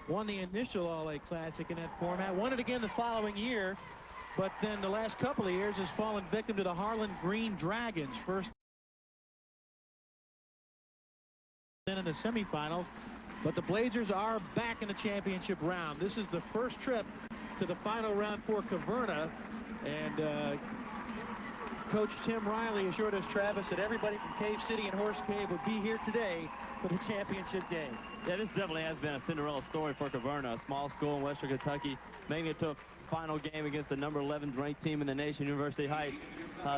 won the initial All-A Classic in that format, won it again the following year, but then the last couple of years has fallen victim to the Harlan Green Dragons. First in the semifinals, but the Blazers are back in the championship round. This is the first trip to the final round for Caverna, and Coach Tim Riley assured us, Travis, that everybody from Cave City and Horse Cave would be here today for the championship game. Yeah, this definitely has been a Cinderella story for Caverna, a small school in Western Kentucky, making it to a final game against the number 11 ranked team in the nation, University Heights.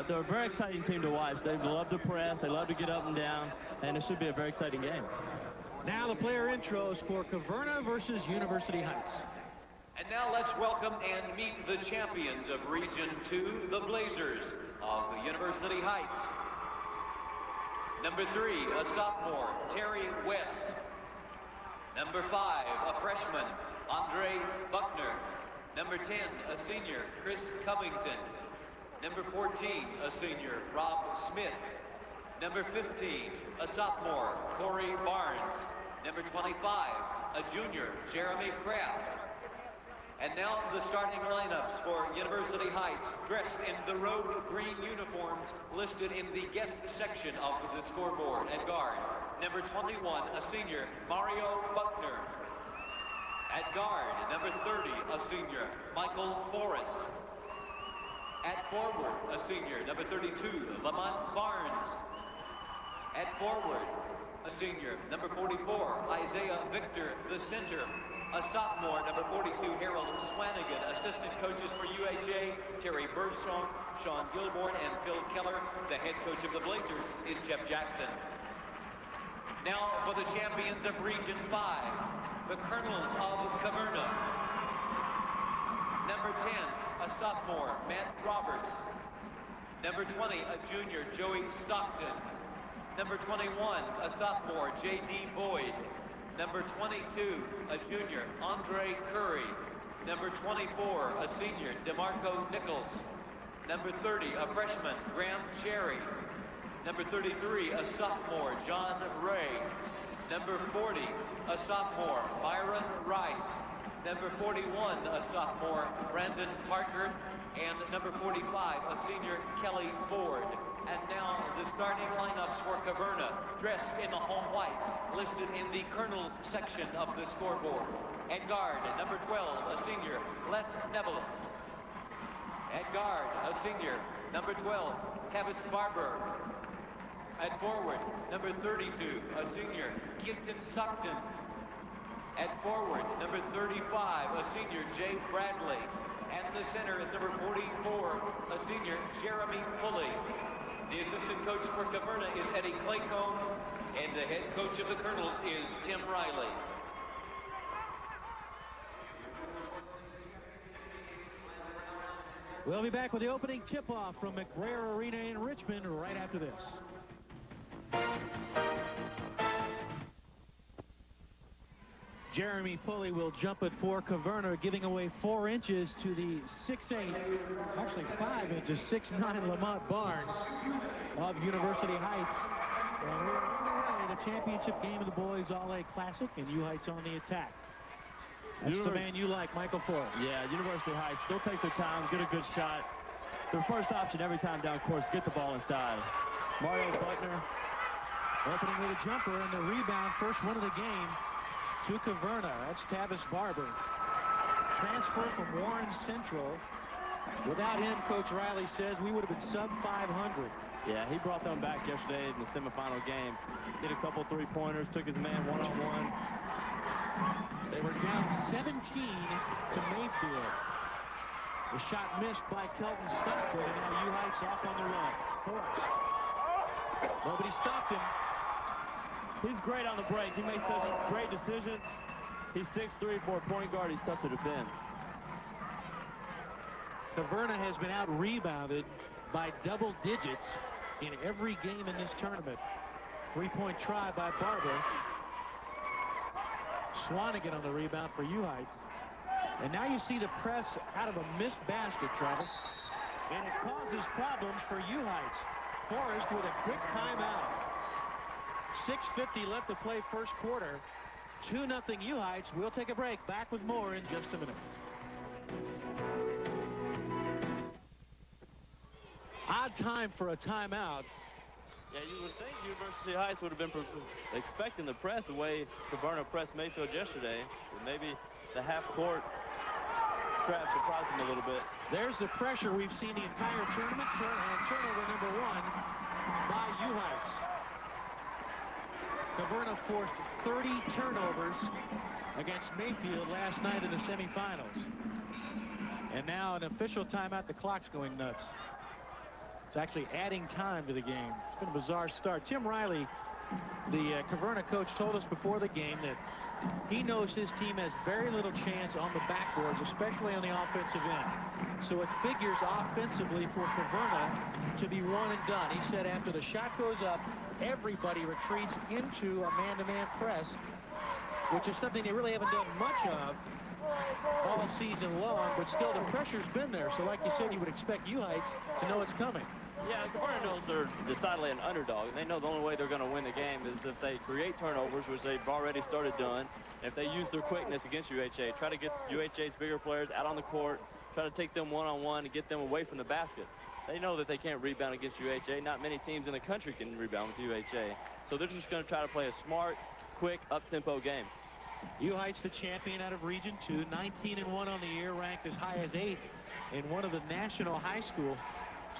They're a very exciting team to watch. They love to press, they love to get up and down, and it should be a very exciting game. Now the player intros for Caverna versus University Heights. And now let's welcome and meet the champions of Region 2, the Blazers of the University Heights. Number 3, a sophomore, Terry West. Number 5, a freshman, Andre Buckner. Number 10, a senior, Chris Covington. Number 14, a senior, Rob Smith. Number 15, a sophomore, Corey Barnes. Number 25, a junior, Jeremy Kraft. And now the starting lineups for University Heights, dressed in the road green uniforms listed in the guest section of the scoreboard. At guard, number 21, a senior, Mario Buckner. At guard, number 30, a senior, Michael Forrest. At forward, a senior, number 32, Lamont Barnes. At forward, a senior, number 44, Isaiah Victor, the center. A sophomore, number 42, Harold Swanigan. Assistant coaches for UHA, Terry Birdsong, Sean Gilborn, and Phil Keller. The head coach of the Blazers is Jeff Jackson. Now for the champions of Region 5, the Colonels of Caverna. Number 10, a sophomore, Matt Roberts. Number 20, a junior, Joey Stockton. Number 21, a sophomore, J.D. Boyd. Number 22, a junior, Andre Curry. Number 24, a senior, DeMarco Nichols. Number 30, a freshman, Graham Cherry. Number 33, a sophomore, John Ray. Number 40, a sophomore, Byron Rice. Number 41, a sophomore, Brandon Parker. And number 45, a senior, Kelly Ford. And now the starting lineups for Caverna, dressed in the home whites, listed in the Colonels section of the scoreboard. At guard, number 12, a senior, Les Neville. At guard, a senior, number 12, Tavis Barber. At forward, number 32, a senior, Kenton Suckton. At forward, number 35, a senior, Jay Bradley. And the center is number 44, a senior, Jeremy Pulley. The assistant coach for Caverna is Eddie Claycomb, and the head coach of the Colonels is Tim Riley. We'll be back with the opening tip-off from McBrayer Arena in Richmond right after this. Jeremy Pulley will jump it for Caverna, giving away 4 inches to the 6'8", actually 5 inches, 6'9" Lamont Barnes of University Heights. And we're underway, the championship game of the boys All-A Classic, and U Heights on the attack. That's the man you like, Michael Forrest. Yeah, University Heights, they'll take their time, get a good shot. Their first option every time down course, get the ball inside. Mario Buckner opening with a jumper, and the rebound, first one of the game, to Caverna. That's Tavis Barber. Transfer from Warren Central. Without him, Coach Riley says we would have been sub 500. Yeah, he brought them back yesterday in the semifinal game. Hit a couple three-pointers, took his man one-on-one. They were down 17 to Mayfield. The shot missed by Kelton Stockton, and now U Heights off on the run. Forrest. Nobody stopped him. He's great on the break. He makes such great decisions. He's 6'3", for a point guard. He's tough to defend. Caverna has been out-rebounded by double digits in every game in this tournament. Three-point try by Barber. Swanigan on the rebound for U Heights. And now you see the press out of a missed basket, Travis. And it causes problems for U Heights. Forrest with a quick timeout. 6:50 left to play first quarter. 2-0 U Heights. We'll take a break. Back with more in just a minute. Odd time for a timeout. Yeah, you would think University Heights would have been expecting the press the way Caverna pressed Mayfield yesterday. But maybe the half-court trap surprised them a little bit. There's the pressure we've seen the entire tournament. Turnover number 1 by U Heights. Caverna forced 30 turnovers against Mayfield last night in the semifinals. And now an official timeout. The clock's going nuts. It's actually adding time to the game. It's been a bizarre start. Tim Riley, the Caverna coach, told us before the game that he knows his team has very little chance on the backboards, especially on the offensive end. So it figures offensively for Caverna to be one and done. He said after the shot goes up, everybody retreats into a man-to-man press, which is something they really haven't done much of all season long, but still the pressure's been there. So like you said, you would expect U Heights to know it's coming. Yeah, Caverna knows they're decidedly an underdog, and they know the only way they're going to win the game is if they create turnovers, which they've already started doing. If they use their quickness against UHA, try to get UHA's bigger players out on the court, try to take them one-on-one and get them away from the basket. They know that they can't rebound against UHA. Not many teams in the country can rebound with UHA. So they're just going to try to play a smart, quick, up-tempo game. U Heights, the champion out of Region 2, 19-1 on the year, ranked as high as 8th in one of the national high school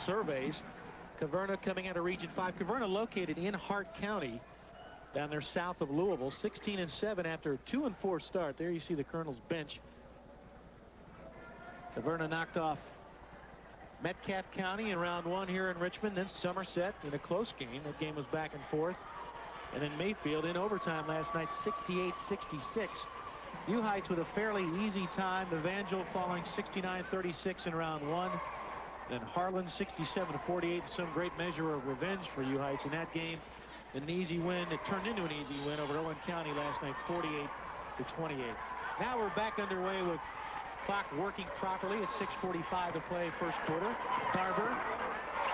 surveys. Caverna coming out of Region 5. Caverna located in Hart County, down there south of Louisville, 16-7 after a 2-4 start. There you see the Colonel's bench. Caverna knocked off Metcalfe County in round 1 here in Richmond, then Somerset in a close game. That game was back and forth. And then Mayfield in overtime last night, 68-66. U Heights with a fairly easy time. Evangel falling 69-36 in round 1. Then Harlan 67-48. Some great measure of revenge for U Heights in that game. An easy win. It turned into an easy win over Owen County last night, 48-28. Now we're back underway with clock working properly. It's 6:45 to play first quarter. Barber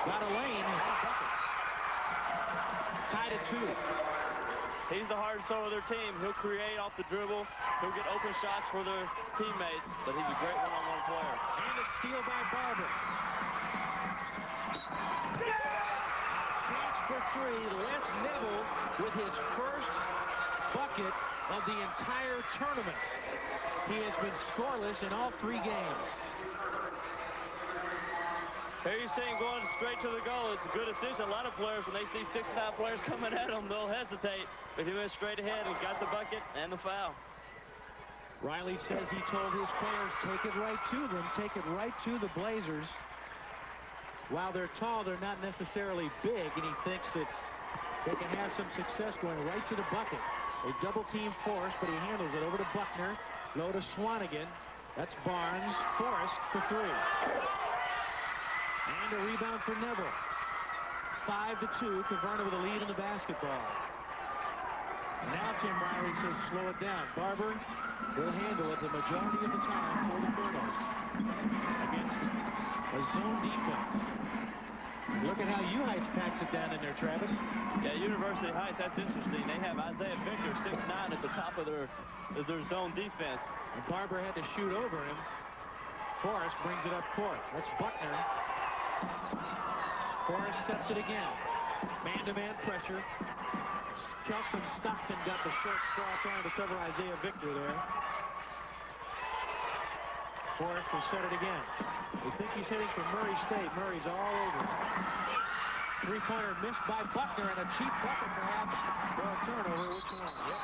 got a lane and had a bucket. Tied at 2. He's the heart and soul of their team. He'll create off the dribble. He'll get open shots for their teammates, but he's a great one-on-one player. And a steal by Barber. Chance for 3. Les Neville with his first bucket of the entire tournament. He has been scoreless in all 3 games. Here you see him going straight to the goal. It's a good decision. A lot of players, when they see 6'9" players coming at them, they'll hesitate. But he went straight ahead and got the bucket and the foul. Riley says he told his players, take it right to them. Take it right to the Blazers. While they're tall, they're not necessarily big, and he thinks that they can have some success going right to the bucket. They double-team Forrest, but he handles it over to Buckner. Low to Swanigan. That's Barnes. Forrest for 3. And a rebound for Neville. 5-2. Caverna with a lead in the basketball. Now Tim Riley says slow it down. Barber will handle it the majority of the time for the Colonels against a zone defense. Look at how U Heights packs it down in there, Travis. Yeah, University Heights, that's interesting. They have Isaiah Victor, 6'9", at the top of their zone defense. And Barber had to shoot over him. Forrest brings it up court. That's Buckner. Forrest sets it again. Man-to-man pressure. Kelton Stockton got the short straw trying to cover Isaiah Victor there. Forrest will set it again. We think he's hitting for Murray State. Murray's all over. Three-pointer missed by Buckner, and a cheap bucket perhaps. Well, turnover. Which one? Yep.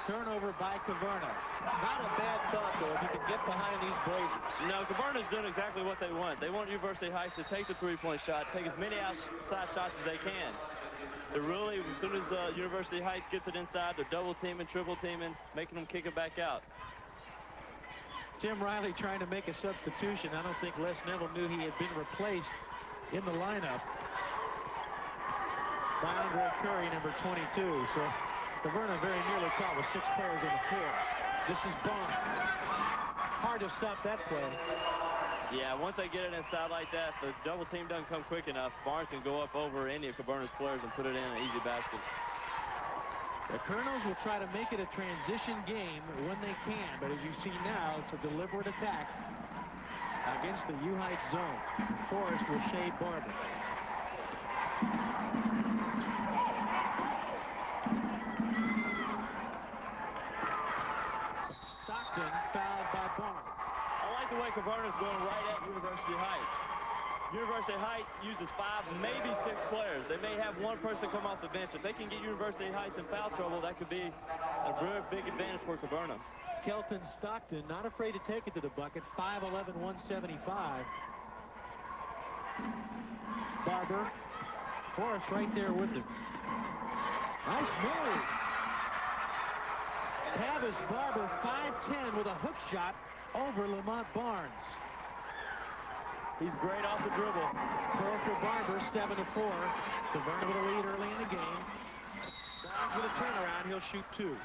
Turnover by Caverna. Not a bad thought, though, if you can get behind these Blazers. No, Caverna's doing exactly what they want. They want University Heights to take the three-point shot, take as many outside shots as they can. They're really, as soon as University Heights gets it inside, they're double-teaming, triple-teaming, making them kick it back out. Tim Riley trying to make a substitution. I don't think Les Neville knew he had been replaced in the lineup by Andre Curry, number 22. So Caverna very nearly caught with 6 players on the floor. This is Barnes. Hard to stop that play. Yeah, once they get it inside like that, the double team doesn't come quick enough. Barnes can go up over any of Caverna's players and put it in an easy basket. The Colonels will try to make it a transition game when they can, but as you see now, it's a deliberate attack against the U Heights zone. Forrest will shade Barber. Stockton fouled by Barnes. I like the way Caverna's going right at University Heights. University Heights uses 5, maybe 6 players. They may have one person come off the bench. If they can get University Heights in foul trouble, that could be a very big advantage for Caverna. Kelton Stockton not afraid to take it to the bucket. 5'11", 175. Barber. Forrest right there with him. Nice move. Tavis Barber, 5'10", with a hook shot over Lamont Barnes. He's great off the dribble. 4 for Barber, 7-4. Caverna with a lead early in the game. Barnes with a turnaround, he'll shoot 2.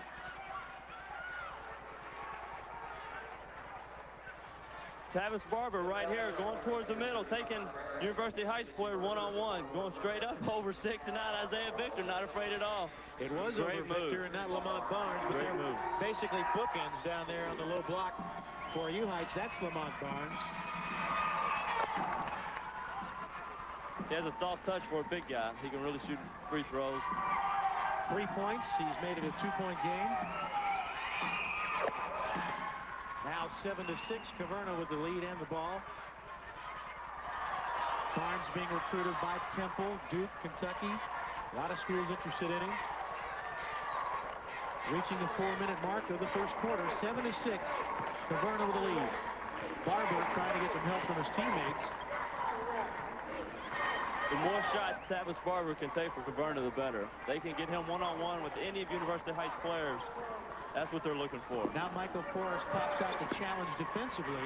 Tavis Barber right here going towards the middle, taking University Heights player one-on-one, going straight up over 6 and 9. Isaiah Victor not afraid at all. It was great over move. Victor and not Lamont Barnes, but great they're move. Basically bookends down there on the low block for U Heights. That's Lamont Barnes. He has a soft touch for a big guy. He can really shoot free throws. 3 points. He's made it a 2-point game. Now 7-6. Caverna with the lead and the ball. Barnes being recruited by Temple, Duke, Kentucky. A lot of schools interested in him. Reaching the 4-minute mark of the first quarter. 7-6. Caverna with the lead. Barber trying to get some help from his teammates. The more shots Tavis Barber can take for Caverna, the better. They can get him one-on-one with any of University Heights players. That's what they're looking for. Now Michael Forrest pops out the challenge defensively.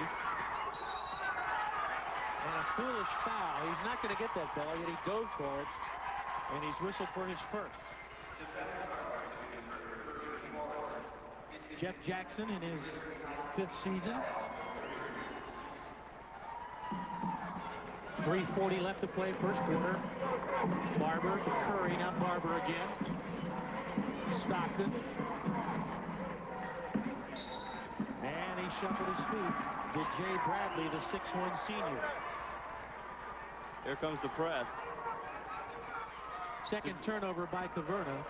And a foolish foul. He's not going to get that ball, yet he goes for it. And he's whistled for his first. Jeff Jackson in his 5th season. 3:40 left to play, first quarter. Barber to Curry, now Barber again. Stockton. And he shuffled his feet to Jay Bradley, the 6'1" senior. Here comes the press. Second turnover by Caverna.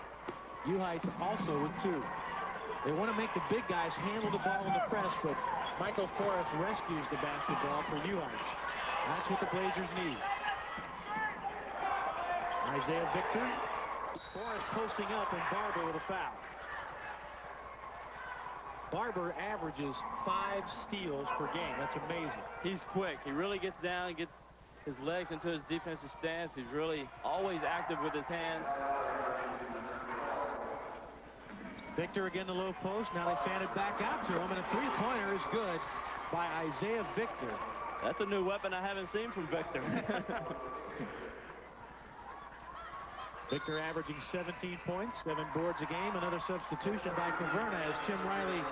U Heights also with 2. They want to make the big guys handle the ball in the press, but Michael Forrest rescues the basketball for U Heights. That's what the Blazers need. Isaiah Victor. Forrest posting up and Barber with a foul. Barber averages 5 steals per game. That's amazing. He's quick. He really gets down, gets his legs into his defensive stance. He's really always active with his hands. Victor again the low post. Now they fan it back out to him, and a 3-pointer is good by Isaiah Victor. That's a new weapon I haven't seen from Victor. Victor averaging 17 points, 7 boards a game. Another substitution by Caverna as Tim Riley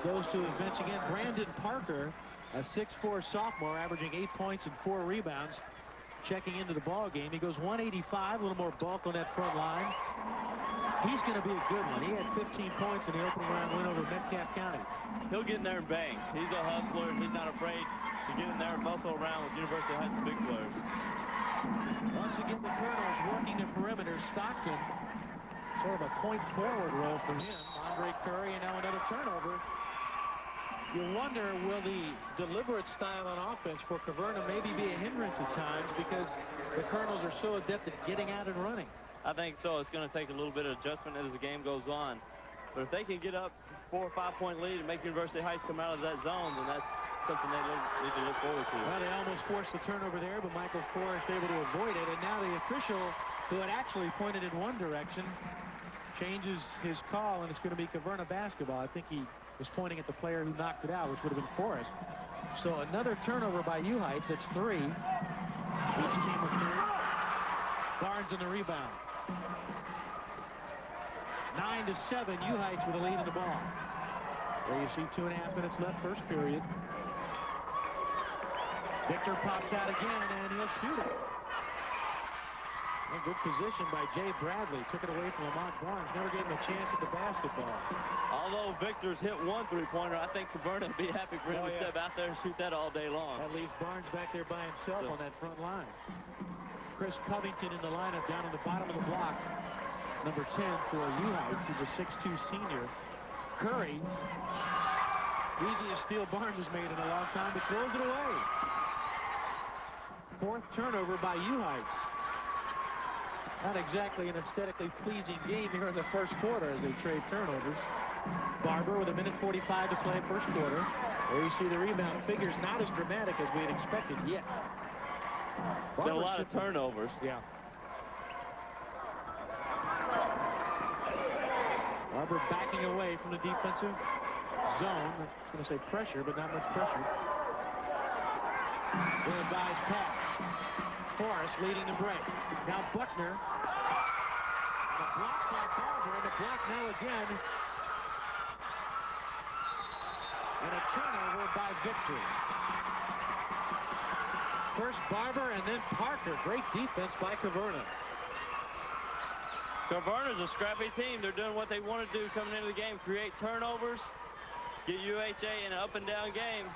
goes to his bench again. Brandon Parker, a 6'4" sophomore, averaging 8 points and 4 rebounds, checking into the ball game. He goes 185, a little more bulk on that front line. He's going to be a good one. He had 15 points in the opening round win over Metcalfe County. He'll get in there and bang. He's a hustler. He's not afraid to get in there and muscle around with University Heights big players. Once again, the Colonels working the perimeter. Stockton, sort of a point forward role for him. Andre Curry, and now another turnover. You wonder, will the deliberate style on offense for Caverna maybe be a hindrance at times because the Colonels are so adept at getting out and running? I think so. It's going to take a little bit of adjustment as the game goes on. But if they can get up 4 or 5 point lead and make University Heights come out of that zone, then that's something they need to look forward to. Well, they almost forced the turnover there, but Michael Forrest able to avoid it. And now the official, who had actually pointed in one direction, changes his call, and it's going to be Caverna basketball. I think he was pointing at the player who knocked it out, which would have been Forrest. So another turnover by U Heights. That's 3. Each team with 3. Barnes in the rebound. 9-7, U Heights with a lead in the ball. There you see 2.5 minutes left, first period. Victor pops out again, and he'll shoot it. A good position by Jay Bradley. Took it away from Lamont Barnes. Never gave him a chance at the basketball. Although Victor's hit one three-pointer, I think Caverna would be happy for him to step out there and shoot that all day long. That leaves Barnes back there by himself on that front line. Chris Covington in the lineup down on the bottom of the block. Number 10 for U-Heights. He's a 6'2 senior. Curry. Easiest steal Barnes has made in a long time, but throws it away. Fourth turnover by U-Heights. Not exactly an aesthetically pleasing game here in the first quarter as they trade turnovers. Barber with 1:45 to play first quarter. There you see the rebound figures, not as dramatic as we had expected yet. Been a lot of turnovers. Yeah. Barber backing away from the defensive zone. I was going to say pressure, but not much pressure. Ill-advised pass. Forrest leading the break. Now Buckner. And a block by Barber, and a block now again. And a turnover by Victor. First Barber and then Parker. Great defense by Caverna. Caverna's a scrappy team. They're doing what they want to do coming into the game. Create turnovers. Get UHA in an up-and-down game.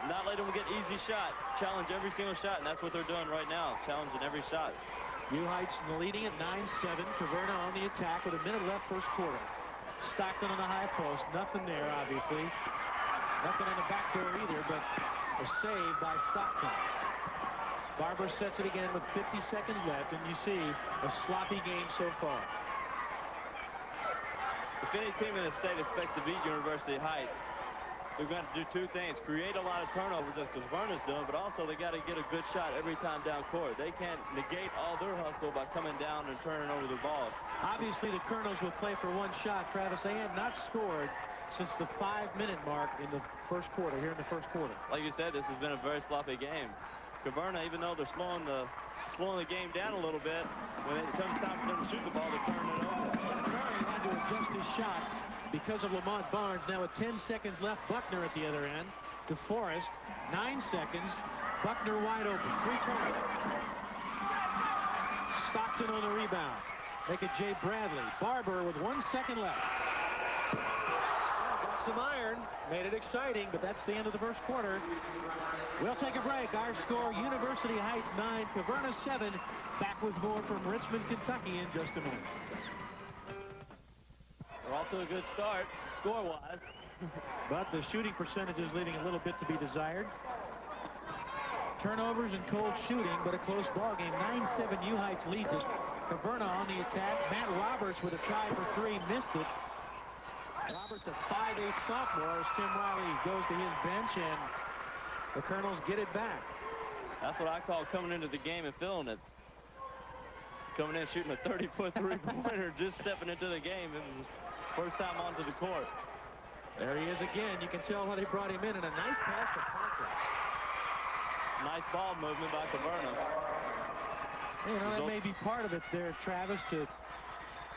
Not let them get easy shots. Challenge every single shot, and that's what they're doing right now. Challenging every shot. U-Heights leading at 9-7. Caverna on the attack with a minute left first quarter. Stockton on the high post. Nothing there, obviously. Nothing on the back door either, but a save by Stockton. Barber sets it again with 50 seconds left, and you see a sloppy game so far. If any team in the state expects to beat University Heights, they've got to do two things. Create a lot of turnovers, as Caverna's doing, but also they got to get a good shot every time down court. They can't negate all their hustle by coming down and turning over the ball. Obviously, the Colonels will play for one shot. Travis, they have not scored since the 5-minute mark in the first quarter, here in the first quarter. Like you said, this has been a very sloppy game. Caverna, even though they're slowing the game down a little bit, when it comes time for them to shoot the ball, they're turning it over. Curry had to adjust his shot because of Lamont Barnes. Now with 10 seconds left, Buckner at the other end to Forrest. 9 seconds. Buckner wide open. 3-point. Stockton on the rebound. Make it Jay Bradley. Barber with 1 second left. Got some iron. Made it exciting, but that's the end of the first quarter. We'll take a break. Our score, University Heights 9, Caverna 7. Back with more from Richmond, Kentucky in just a minute. We're off to a good start, score-wise. But the shooting percentage is leaving a little bit to be desired. Turnovers and cold shooting, but a close ball game. 9-7 U-Heights leads it. Caverna on the attack. Matt Roberts with a try for three, missed it. Roberts, a 5'8" sophomore, as Tim Riley goes to his bench, and the Colonels get it back. That's what I call coming into the game and feeling it. Coming in shooting a 30-foot three-pointer, just stepping into the game. It was his first time onto the court. There he is again. You can tell why they brought him in, and a nice pass to Parker. Nice ball movement by Caverna. You know, that may be part of it there, Travis, to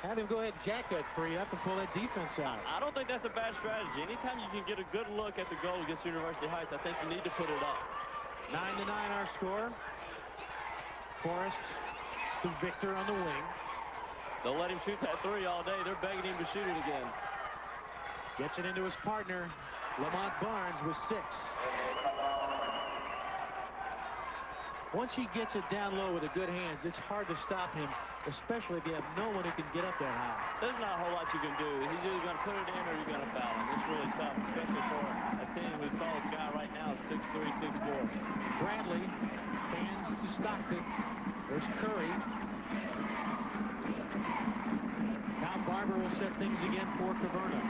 have him go ahead and jack that three up and pull that defense out. I don't think that's a bad strategy. Anytime you can get a good look at the goal against University Heights, I think you need to put it up. 9-9 our score. Forrest to Victor on the wing. They'll let him shoot that three all day. They're begging him to shoot it again. Gets it into his partner, Lamont Barnes, with 6. Once he gets it down low with a good hands, it's hard to stop him, especially if you have no one who can get up that high. There's not a whole lot you can do. He's either going to put it in or you're going to foul him. It's really tough, especially for a team whose tallest guy right now is 6'3", 6'4". Bradley hands to Stockton. There's Curry. Now Barber will set things again for Caverna.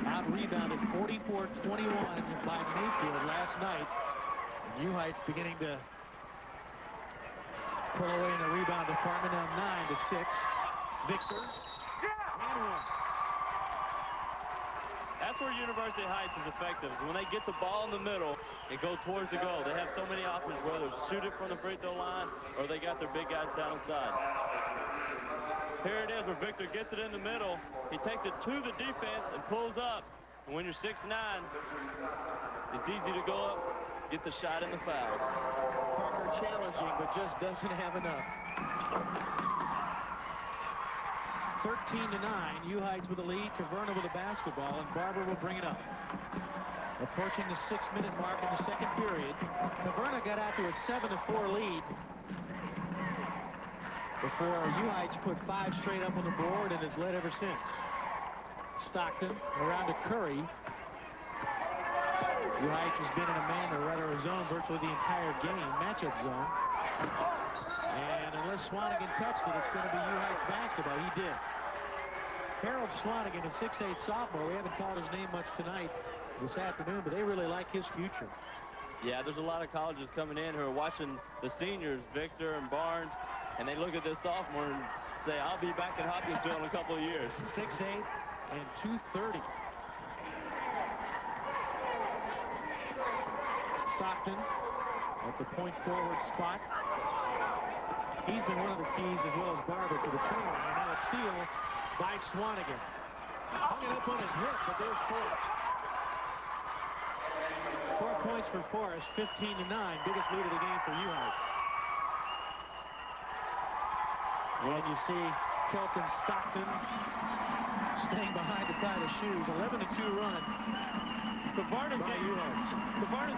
Out-rebounded 44-21 by Mayfield last night. U-Heights beginning to pull away in the rebound department, now 9-6. Victor. And 1. That's where University Heights is effective. When they get the ball in the middle and go towards the goal, they have so many options, whether it's shoot it from the free throw line or they got their big guys down inside. Here it is where Victor gets it in the middle. He takes it to the defense and pulls up. And when you're 6'9", it's easy to go up get the shot in the foul. Parker challenging, but just doesn't have enough. 13-9, U Heights with the lead, Caverna with the basketball, and Barber will bring it up. Approaching the 6-minute mark in the second period. Caverna got out to a 7-4 lead before U Heights put 5 straight up on the board and has led ever since. Stockton around to Curry. U Heights has been in a man, or rather a zone, virtually the entire game, matchup zone. And unless Swanigan touched it, it's going to be U Heights basketball. He did. Harold Swanigan, a 6'8 sophomore. We haven't called his name much tonight this afternoon, but they really like his future. Yeah, there's a lot of colleges coming in who are watching the seniors, Victor and Barnes, and they look at this sophomore and say, I'll be back in Hopkinsville in a couple of years. 6'8 and 230. Stockton at the point forward spot. He's been one of the keys, as well as Barber, to the turnaround. And now a steal by Swanigan. Hung it up on his hip, but there's Forrest. 4 points for Forrest, 15-9. Biggest lead of the game for U Heights. And you see Kelton Stockton staying behind to tie the shoes. 11-2 run. Caverna's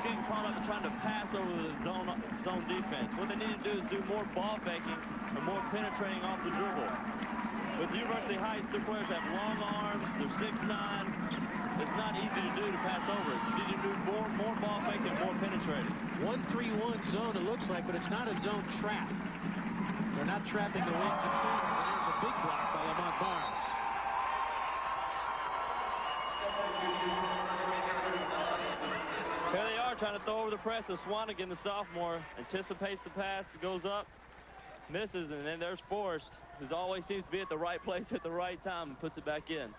getting caught up trying to pass over the zone defense. What they need to do is do more ball faking and more penetrating off the dribble. With University Heights, their players have long arms. They're 6'9". It's not easy to do to pass over it. You need to do more ball faking and more penetrating. 1-3-1 zone, it looks like, but it's not a zone trap. They're not trapping the wings and corners. There's a big block by Lamont Barnes. Here they are trying to throw over the press. And Swanigan, the sophomore, anticipates the pass, goes up, misses, and then there's Forrest, who always seems to be at the right place at the right time, and puts it back in.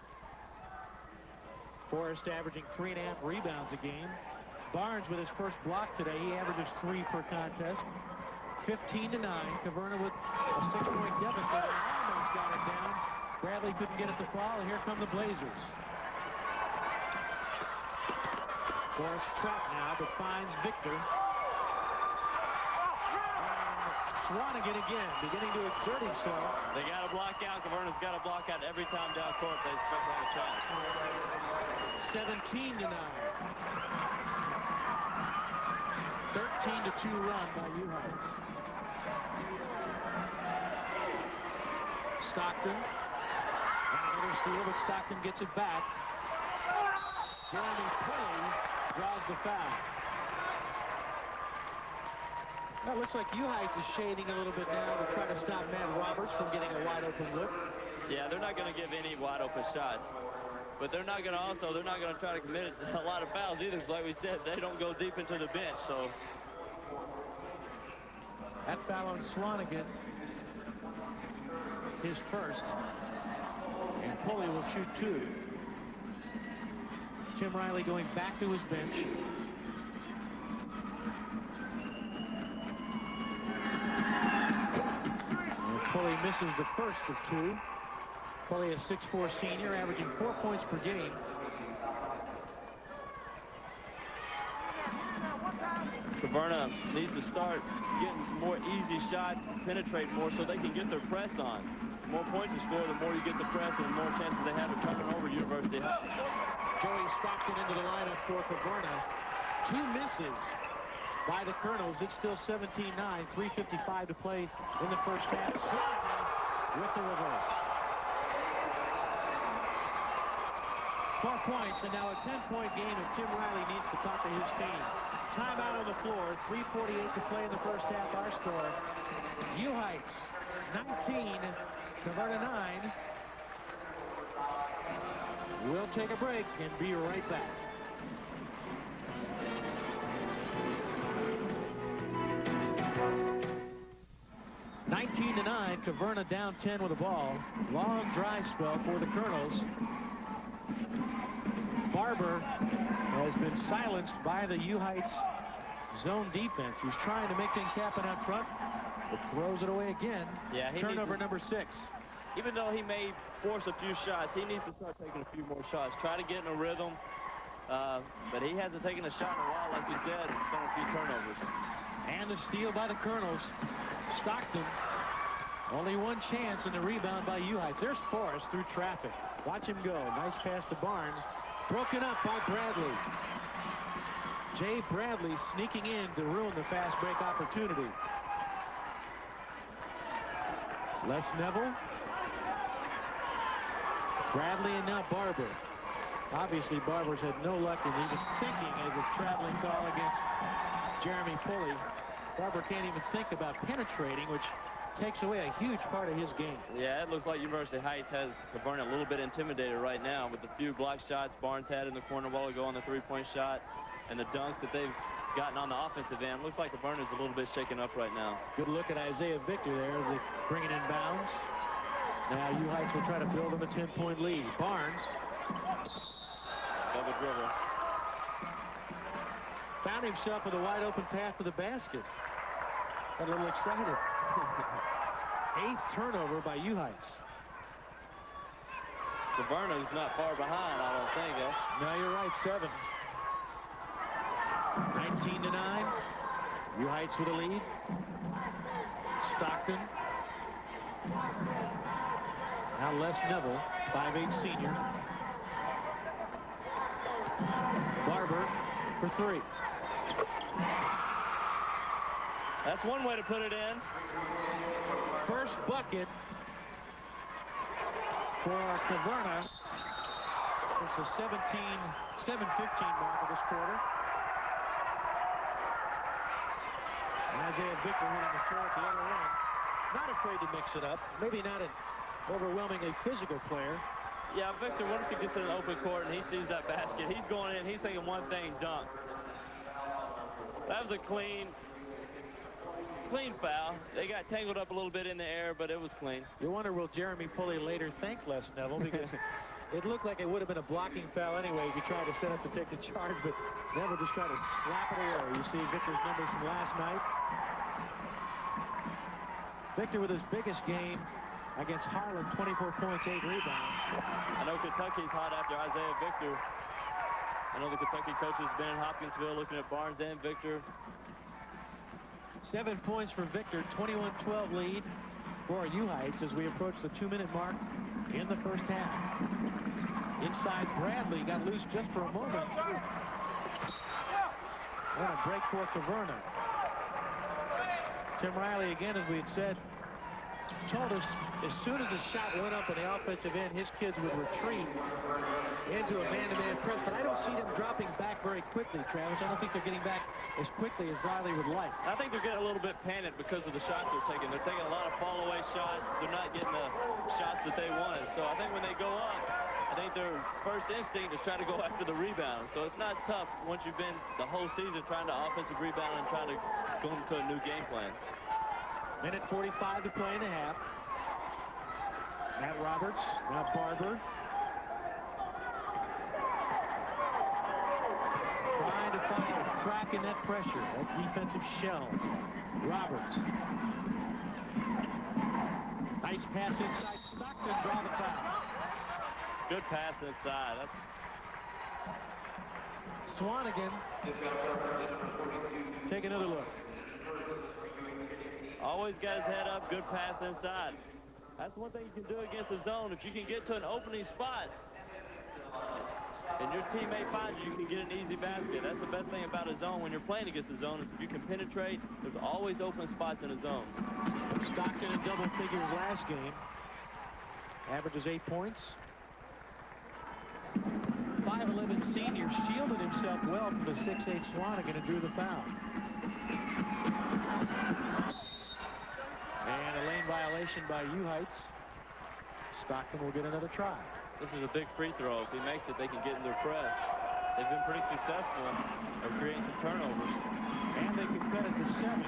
Forrest averaging 3.5 rebounds a game. Barnes with his first block today. He averages 3 per contest. 15-9. Caverna with a 6-point deficit. And almost got it down. Bradley couldn't get it to fall, and here come the Blazers. Forrest trapped now, but finds Victor. Swanigan again, beginning to exert himself. They got to block out. Caverna's got to block out every time down court they expect to have a chance. 17-9. 13-2 run by U Heights. Stockton. And another steal, but Stockton gets it back. Jeremy Pulley draws the foul. Well, it looks like U Heights is shading a little bit now to try to stop Matt Roberts from getting a wide open look. Yeah, they're not going to give any wide open shots. But they're not going to try to commit a lot of fouls either, because like we said, they don't go deep into the bench. So that foul on Swanigan, his first. And Pulley will shoot 2. Tim Riley going back to his bench. And Pulley misses the first of 2. Pulley, a 6'4 senior, averaging 4 points per game. Caverna needs to start getting some more easy shots, penetrate more so they can get their press on. The more points you score, the more you get the press and the more chances they have of turning over University Heights. Joey Stockton into the lineup for Caverna. 2 misses by the Colonels. It's still 17-9, 3:55 to play in the first half. Swanigan with the reverse. 4 points, and now a 10-point game, and Tim Riley needs to talk to his team. Timeout on the floor, 3:48 to play in the first half. Our score, U Heights 19, Caverna 9. We'll take a break and be right back. (19-9), Caverna down 10 with the ball. Long drive spell for the Colonels. Barber has been silenced by the U Heights zone defense. He's trying to make things happen up front, but throws it away again. Yeah, turnover number 6. Even though he may force a few shots, he needs to start taking a few more shots. Try to get in a rhythm. But he hasn't taken a shot in a while, like you said. It's been a few turnovers. And the steal by the Colonels. Stockton. Only one chance in the rebound by Heights. There's Forrest through traffic. Watch him go. Nice pass to Barnes. Broken up by Bradley. Jay Bradley sneaking in to ruin the fast break opportunity. Les Neville. Bradley and now Barber. Obviously, Barber's had no luck, and he was thinking as a traveling call against Jeremy Pulley. Barber can't even think about penetrating, which takes away a huge part of his game. Yeah, it looks like University Heights has Caverna a little bit intimidated right now with the few block shots Barnes had in the corner a while ago on the three-point shot and the dunks that they've gotten on the offensive end. Looks like Caverna's a little bit shaken up right now. Good look at Isaiah Victor there as they bring it in bounds. Now Heights will try to build them a 10-point lead. Barnes. Double dribble. Found himself with a wide open path to the basket. Got a little excited. 8th turnover by Heights. Caverna's not far behind, I don't think. No, you're right, 7. 19-9. Heights with a lead. Stockton. Now Les Neville, 5'8" senior. Barber for 3. That's one way to put it in. First bucket for Caverna. It's a 7:15 mark of this quarter. And Isaiah Victor hitting the floor at the other end. Not afraid to mix it up. Maybe not an overwhelmingly physical player. Yeah, Victor, once he gets in an open court and he sees that basket, he's going in, he's thinking one thing, dunk. That was a clean foul. They got tangled up a little bit in the air, but it was clean. You wonder, will Jeremy Pulley later thank Les Neville, because it looked like it would have been a blocking foul anyway if he tried to set up to take the charge, but Neville just tried to slap it away. You see Victor's numbers from last night. Victor with his biggest game against Harlan, 24 points, 8 rebounds. I know Kentucky's hot after Isaiah Victor. I know the Kentucky coaches have been in Hopkinsville looking at Barnes and Victor. 7 points for Victor, 21-12 lead for Heights as we approach the 2-minute mark in the first half. Inside Bradley got loose just for a moment. What a break for Caverna. Tim Riley, again, as we had said, told us as soon as the shot went up on the offensive end, his kids would retreat into a man-to-man press. But I don't see them dropping back very quickly, Travis. I don't think they're getting back as quickly as Riley would like. I think they're getting a little bit panicked because of the shots they're taking. They're taking a lot of fall-away shots. They're not getting the shots that they wanted. So I think when they go up, I think their first instinct is try to go after the rebound. So it's not tough once you've been the whole season trying to offensive rebound and trying to go into a new game plan. Minute 45 to play in the half. Matt Roberts, now Barber. Trying to find a crack in that pressure, that defensive shell. Roberts. Nice pass inside. Stockton draw the foul. Good pass inside. Swanigan. Take another look. Always got his head up. Good pass inside. That's one thing you can do against the zone. If you can get to an opening spot and your teammate finds you, you can get an easy basket. That's the best thing about a zone when you're playing against a zone. Is if you can penetrate, there's always open spots in a zone. Stockton in double figures last game. Averages 8 points. 5'11" senior shielded himself well from the 6'8" Swanigan and drew the foul. And a lane violation by Heights. Stockton will get another try. This is a big free throw. If he makes it, they can get in their press. They've been pretty successful at creating some turnovers. And they can cut it to 7.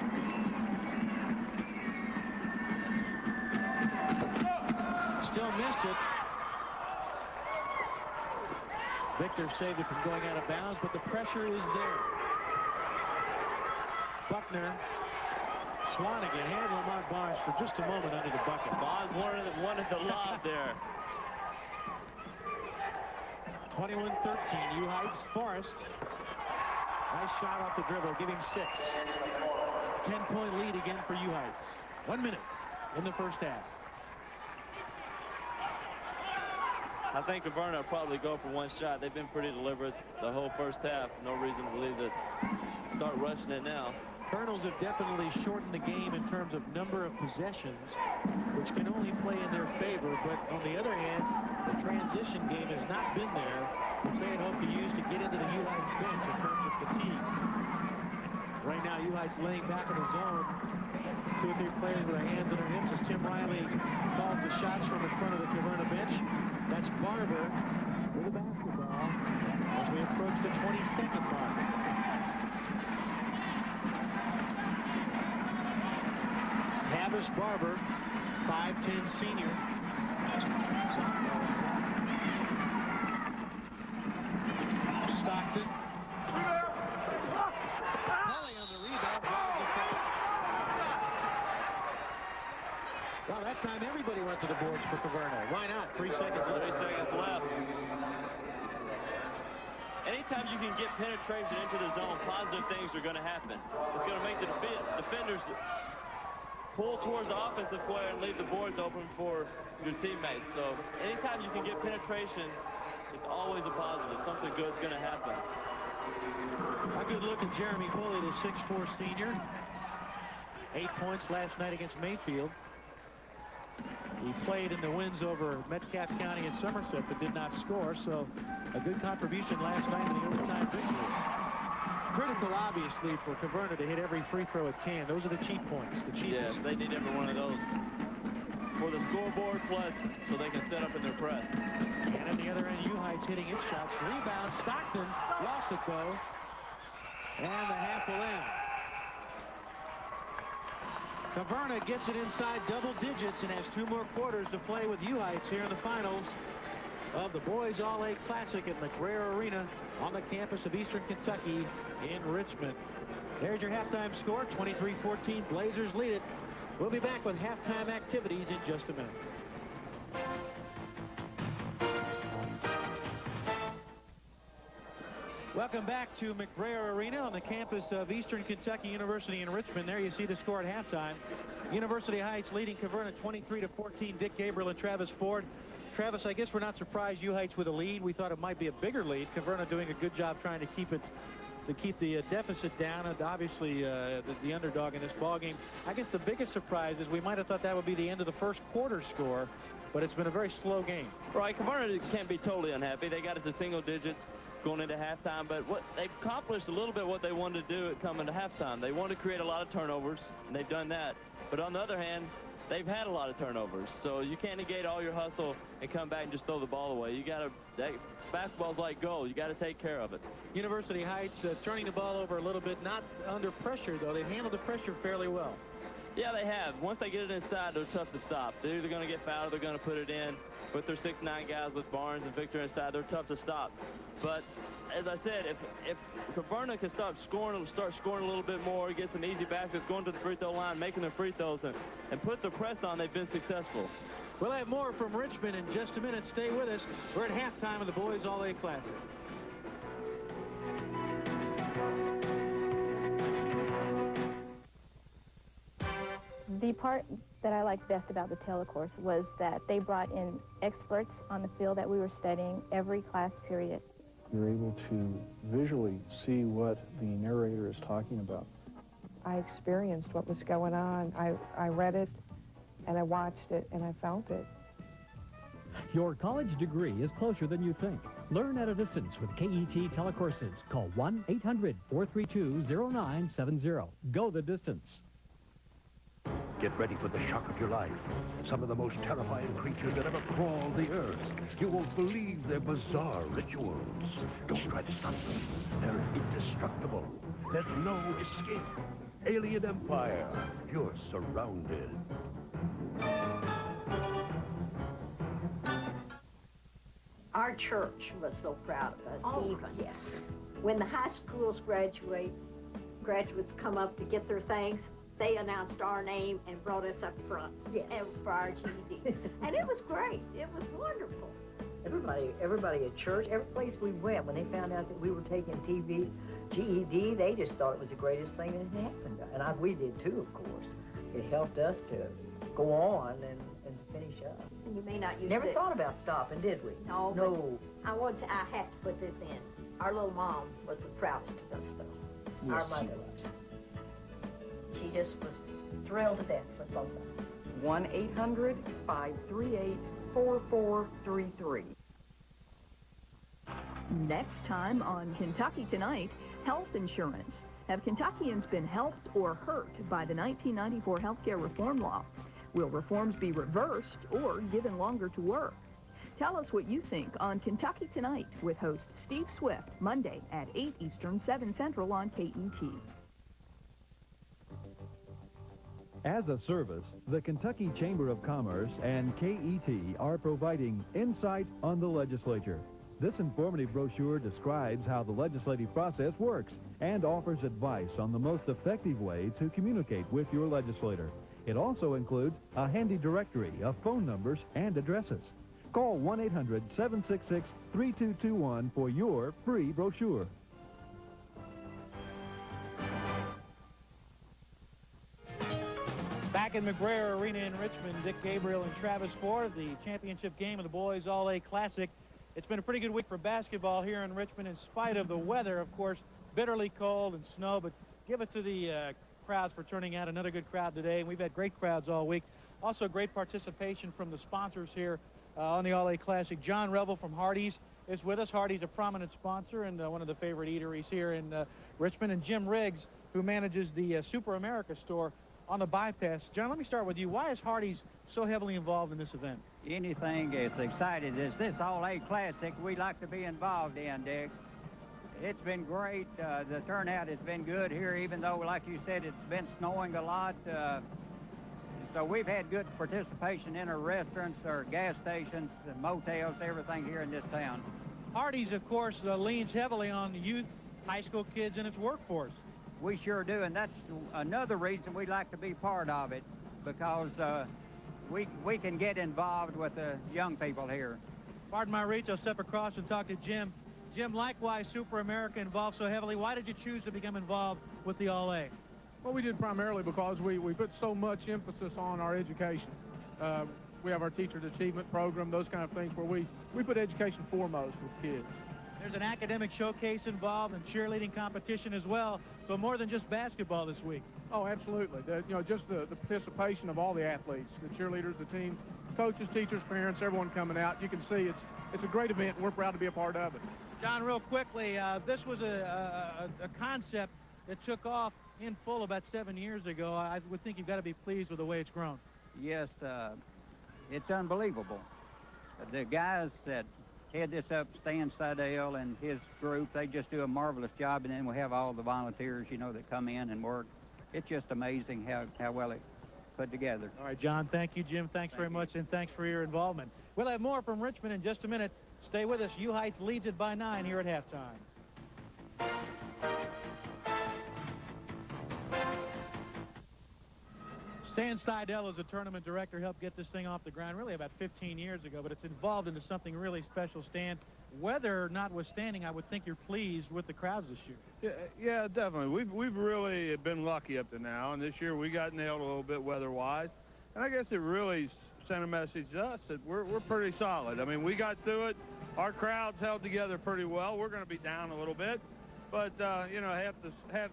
Still missed it. Victor saved it from going out of bounds, but the pressure is there. Buckner. Swanigan had Lamont Barnes for just a moment under the bucket. Barnes wanted the lob there. 21-13, U Heights. Forrest. Nice shot off the dribble, giving 6. 10-point lead again for U Heights. 1 minute in the first half. I think Caverna will probably go for one shot. They've been pretty deliberate the whole first half. No reason to believe that start rushing it now. Colonels have definitely shortened the game in terms of number of possessions, which can only play in their favor. But on the other hand, the transition game has not been there, which they had hoped to use to get into the U Heights bench in terms of fatigue. Right now, U Heights laying back in the zone. 2 or 3 players with their hands on their hips as Tim Riley calls the shots from in front of the Caverna bench. That's Barber with the basketball as we approach the 22nd mark. Havis Barber, 5'10" senior. Stockton. Kelly on the rebound. Well, that time everybody went to the boards for Caverna. Why not? 3 seconds left. 3 seconds left. Anytime you can get penetration into the zone, positive things are going to happen. It's going to make the defenders pull towards the offensive player and leave the boards open for your teammates. So anytime you can get penetration, it's always a positive. Something good's going to happen. A good look at Jeremy Foley, the 6'4" senior. 8 points last night against Mayfield. He played in the wins over Metcalfe County and Somerset, but did not score. So a good contribution last night in the overtime victory. Critical, obviously, for Caverna to hit every free throw it can. Those are the cheap points. The cheapest. Yes, they need every one of those for the scoreboard, plus so they can set up in their press. And at the other end, U Heights hitting its shots. Rebound. Stockton lost it, though. And the half will end. Caverna gets it inside double digits and has 2 more quarters to play with U Heights here in the finals of the Boys All-A Classic at McBrayer Arena on the campus of Eastern Kentucky in Richmond. There's your halftime score, 23-14. Blazers lead it. We'll be back with halftime activities in just a minute. Welcome back to McBrayer Arena on the campus of Eastern Kentucky University in Richmond. There you see the score at halftime. University Heights leading Caverna 23-14. Dick Gabriel and Travis Ford. Travis, I guess we're not surprised U Heights with a lead. We thought it might be a bigger lead. Caverna doing a good job trying to keep the deficit down, and obviously the underdog in this ball game. I guess the biggest surprise is we might have thought that would be the end of the first quarter score, but it's been a very slow game. Right, Caverna can't be totally unhappy. They got it to single digits going into halftime, but what they've accomplished a little bit what they wanted to do at coming to halftime. They wanted to create a lot of turnovers, and they've done that. But on the other hand, they've had a lot of turnovers, so you can't negate all your hustle and come back and just throw the ball away. You got to, basketball's like goal. You got to take care of it. University Heights turning the ball over a little bit, not under pressure though. They've handled the pressure fairly well. Yeah, they have. Once they get it inside, they're tough to stop. They're either going to get fouled or they're going to put it in. With their 6'9" guys with Barnes and Victor inside, they're tough to stop. But as I said, if Caverna can start scoring a little bit more, get some easy baskets, going to the free throw line, making their free throws, and put the press on, they've been successful. We'll have more from Richmond in just a minute. Stay with us. We're at halftime of the Boys All-A Classic. The part that I liked best about the telecourse was that they brought in experts on the field that we were studying every class period. You're able to visually see what the narrator is talking about. I experienced what was going on. I read it, and I watched it, and I felt it. Your college degree is closer than you think. Learn at a distance with KET Telecourses. Call 1-800-432-0970. Go the distance. Get ready for the shock of your life. Some of the most terrifying creatures that ever crawled the earth. You won't believe their bizarre rituals. Don't try to stop them. They're indestructible. There's no escape. Alien Empire. You're surrounded. Our church was so proud of us. Oh, yes. When the high schools graduates come up to get their things, they announced our name and brought us up front. Yes. For our GED. And it was great. It was wonderful. Everybody at church, every place we went, when they found out that we were taking GED, they just thought it was the greatest thing that had happened. And we did too, of course. It helped us to go on and finish up. And you may not use Never thought about stopping, did we? No. No. I have to put this in. Our little mom was the proudest of us, though. Yes, Our mother was. She just was thrilled to death with both of them. 1-800-538-4433. Next time on Kentucky Tonight, health insurance. Have Kentuckians been helped or hurt by the 1994 healthcare reform law? Will reforms be reversed or given longer to work? Tell us what you think on Kentucky Tonight with host Steve Swift, Monday at 8 Eastern, 7 Central on KET. As a service, the Kentucky Chamber of Commerce and KET are providing insight on the legislature. This informative brochure describes how the legislative process works and offers advice on the most effective way to communicate with your legislator. It also includes a handy directory of phone numbers and addresses. Call 1-800-766-3221 for your free brochure. Back in McBrayer Arena in Richmond, Dick Gabriel and Travis Ford, the championship game of the Boys All-A Classic. It's been a pretty good week for basketball here in Richmond in spite of the weather, of course, bitterly cold and snow, but give it to the crowds for turning out. Another good crowd today, and we've had great crowds all week. Also great participation from the sponsors here on the All-A Classic. John Revel from Hardee's is with us. Hardee's a prominent sponsor and one of the favorite eateries here in Richmond. And Jim Riggs, who manages the Super America store on the bypass. John, let me start with you. Why is Hardee's so heavily involved in this event? Anything as excited as this All-A Classic, we like to be involved in, Dick. It's been great. The turnout has been good here, even though, like you said, it's been snowing a lot. So we've had good participation in our restaurants, our gas stations, motels, everything here in this town. Hardee's, of course, leans heavily on youth, high school kids, and its workforce. We sure do, and that's another reason we like to be part of it, because we can get involved with the young people here. Pardon my reach, I'll step across and talk to Jim. Jim, likewise, Super America involved so heavily. Why did you choose to become involved with the All-A? Well, we did primarily because we put so much emphasis on our education. We have our Teacher's Achievement Program, those kind of things, where we put education foremost with kids. There's an academic showcase involved and cheerleading competition as well, so more than just basketball this week. Oh, absolutely. Just the participation of all the athletes, the cheerleaders, the team, coaches, teachers, parents, everyone coming out. You can see it's a great event, and we're proud to be a part of it. John, real quickly, this was a concept that took off in full about 7 years ago. I would think you've got to be pleased with the way it's grown. Yes, it's unbelievable. The guys that head this up, Stan Seidel and his group, they just do a marvelous job, and then we have all the volunteers, you know, that come in and work. It's just amazing how well it's put together. All right, John, thank you. Jim, thanks very much, and thanks for your involvement. We'll have more from Richmond in just a minute. Stay with us. U Heights leads it by 9 here at halftime. Stan Seidel, as a tournament director, helped get this thing off the ground really about 15 years ago, but it's evolved into something really special, Stan. Weather notwithstanding, I would think you're pleased with the crowds this year. Yeah, definitely. We've really been lucky up to now, and this year we got nailed a little bit weather-wise. And I guess it really sent a message to us that we're pretty solid. I mean, we got through it. Our crowds held together pretty well. We're going to be down a little bit, but you know, half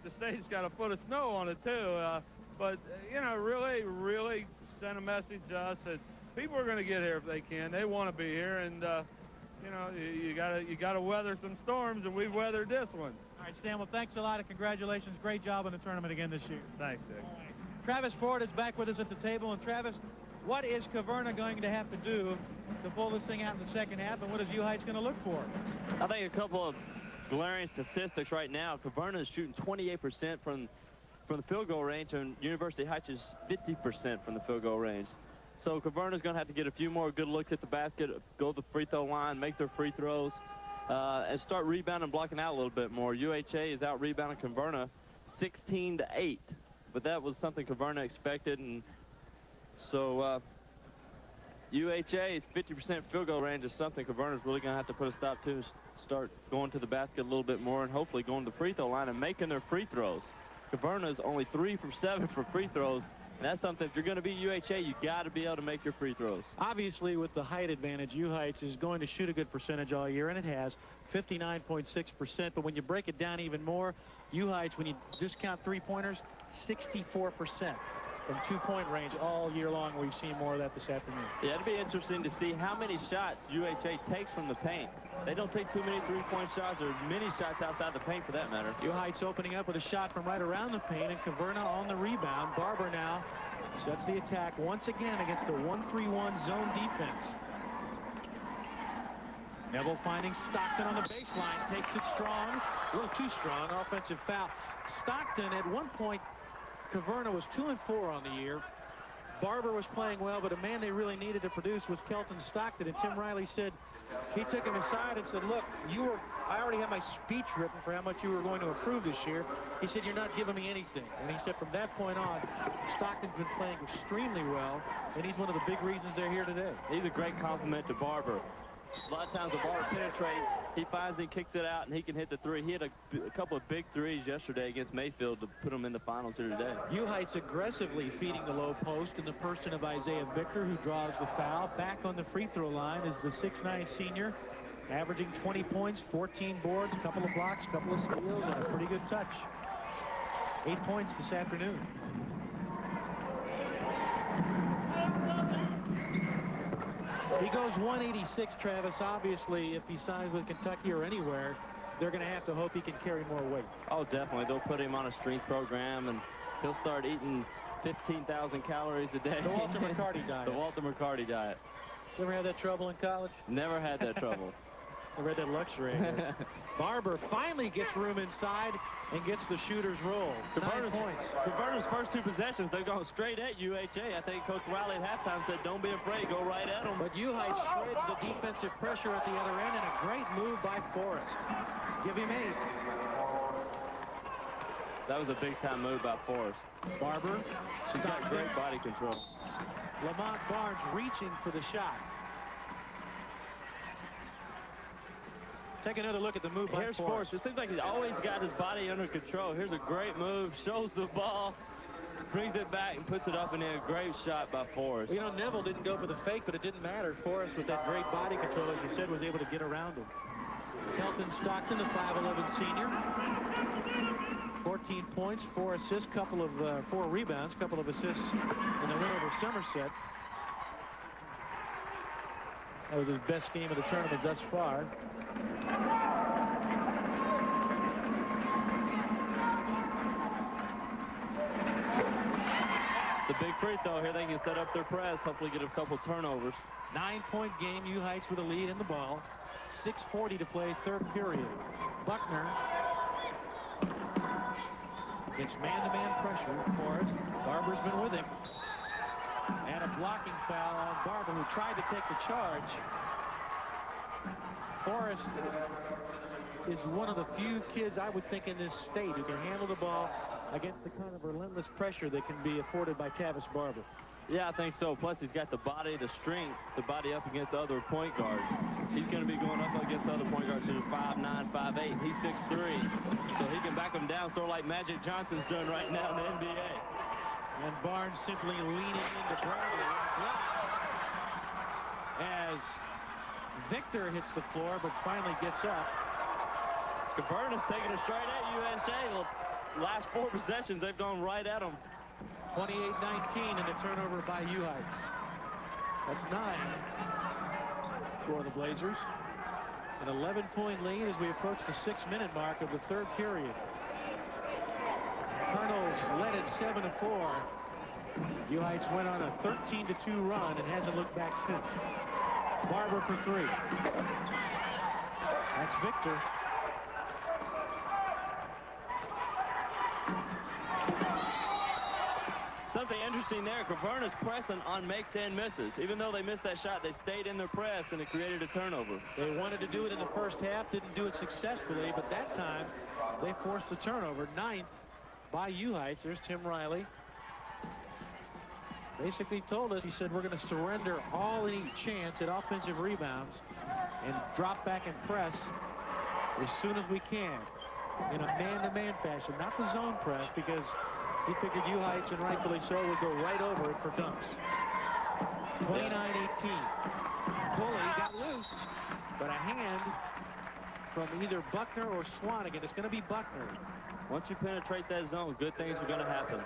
the state's got a foot of snow on it too. But you know, really sent a message to us that people are going to get here if they can. They want to be here, and you know, you gotta weather some storms, and we've weathered this one. All right, Stan. Well, thanks a lot, and congratulations. Great job on the tournament again this year. Thanks, Dick. Right. Travis Ford is back with us at the table, and Travis, what is Caverna going to have to do to pull this thing out in the second half, and what is U Heights going to look for? I think a couple of glaring statistics right now. Caverna is shooting 28% from the field goal range, and University Heights is 50% from the field goal range. So Caverna's going to have to get a few more good looks at the basket, go to the free throw line, make their free throws, and start rebounding and blocking out a little bit more. UHA is out rebounding Caverna 16-8, but that was something Caverna expected, and so UHA's 50% field goal range is something Caverna's really going to have to put a stop to, start going to the basket a little bit more, and hopefully going to the free throw line and making their free throws. Caverna's only 3 for 7 for free throws, and that's something, if you're going to be UHA, you got to be able to make your free throws. Obviously, with the height advantage, U-Heights is going to shoot a good percentage all year, and it has, 59.6%. But when you break it down even more, U-Heights, when you discount three-pointers, 64% from two-point range all year long. We've seen more of that this afternoon. Yeah, it'd be interesting to see how many shots UHA takes from the paint. They don't take too many three-point shots, or many shots outside the paint for that matter. U-Heights opening up with a shot from right around the paint, and Caverna on the rebound. Barber now sets the attack once again against the 1-3-1 zone defense. Neville finding Stockton on the baseline, takes it strong, a little too strong, offensive foul. Stockton, at one point, Caverna was 2-4 on the year. Barber was playing well, but a man they really needed to produce was Kelton Stockton, and Tim Riley said, he took him aside and said, look, I already have my speech written for how much you were going to improve this year. He said, you're not giving me anything. And he said from that point on, Stockton's been playing extremely well, and he's one of the big reasons they're here today. He's a great compliment to Barber. A lot of times the Barber penetrates, he finds it, kicks it out, and he can hit the three. He had a couple of big threes yesterday against Mayfield to put him in the finals here today. U-Heights aggressively feeding the low post in the person of Isaiah Victor, who draws the foul. Back on the free throw line is the 6'9" senior, averaging 20 points, 14 boards, a couple of blocks, a couple of steals, and a pretty good touch. 8 points this afternoon. He goes 186, Travis. Obviously, if he signs with Kentucky or anywhere, they're going to have to hope he can carry more weight. Oh, definitely. They'll put him on a strength program, and he'll start eating 15,000 calories a day. The Walter McCarty diet. The Walter McCarty diet. You ever had that trouble in college? Never had that trouble. Never had that luxury. Barber finally gets room inside and gets the shooter's roll. 9 points. Caverna's first 2 possessions, they've gone straight at UHA. I think Coach Riley at halftime said, don't be afraid, go right at them. But U-Heights shreds the defensive pressure at the other end, and a great move by Forrest. Give him 8. That was a big-time move by Forrest. Barber. He's got great body control. Lamont Barnes reaching for the shot. Take another look at the move by Forrest. It seems like he's always got his body under control. Here's a great move, shows the ball, brings it back and puts it up in there. Great shot by Forrest. You know, Neville didn't go for the fake, but it didn't matter. Forrest, with that great body control, as you said, was able to get around him. Kelton Stockton, the 5'11" senior. 14 points, 4 assists, 4 rebounds, couple of assists in the win over Somerset. That was his best game of the tournament thus far. The big free throw here, they can set up their press, hopefully get a couple turnovers. 9-point game, U-Heights with a lead in the ball. 6:40 to play, third period. Buckner gets man-to-man pressure for it. Barber's been with him. And a blocking foul on Barber, who tried to take the charge. Forrest is one of the few kids, I would think, in this state who can handle the ball against the kind of relentless pressure that can be afforded by Tavis Barber. Yeah, I think so. Plus, he's got the body, the strength to body up against other point guards. He's going to be going up against other point guards who are 5'9", 5'8". He's 6'3", so he can back them down, sort of like Magic Johnson's doing right now in the NBA. And Barnes simply leaning into Bradley. As Victor hits the floor, but finally gets up. Caverna's taking it straight at USA. The last 4 possessions, they've gone right at them. 28-19 and a turnover by U-Heights. That's 9 for the Blazers. An 11-point lead as we approach the 6-minute mark of the third period. Colonels led at 7-4. U-Heights went on a 13-2 run and hasn't looked back since. Barber for 3. That's Victor. Something interesting there, Caverna's pressing on makes and misses. Even though they missed that shot, they stayed in their press, and it created a turnover. They wanted to do it in the first half, didn't do it successfully, but that time they forced the turnover. 9th by U-Heights. There's Tim Riley. basically told us, he said, we're going to surrender all any chance at offensive rebounds and drop back and press as soon as we can in a man-to-man fashion, not the zone press, because he figured U Heights, and rightfully so, would go right over it for dunks. 29-18. Pulley got loose, but a hand from either Buckner or Swanigan. It's going to be Buckner. Once you penetrate that zone, good things are going to happen.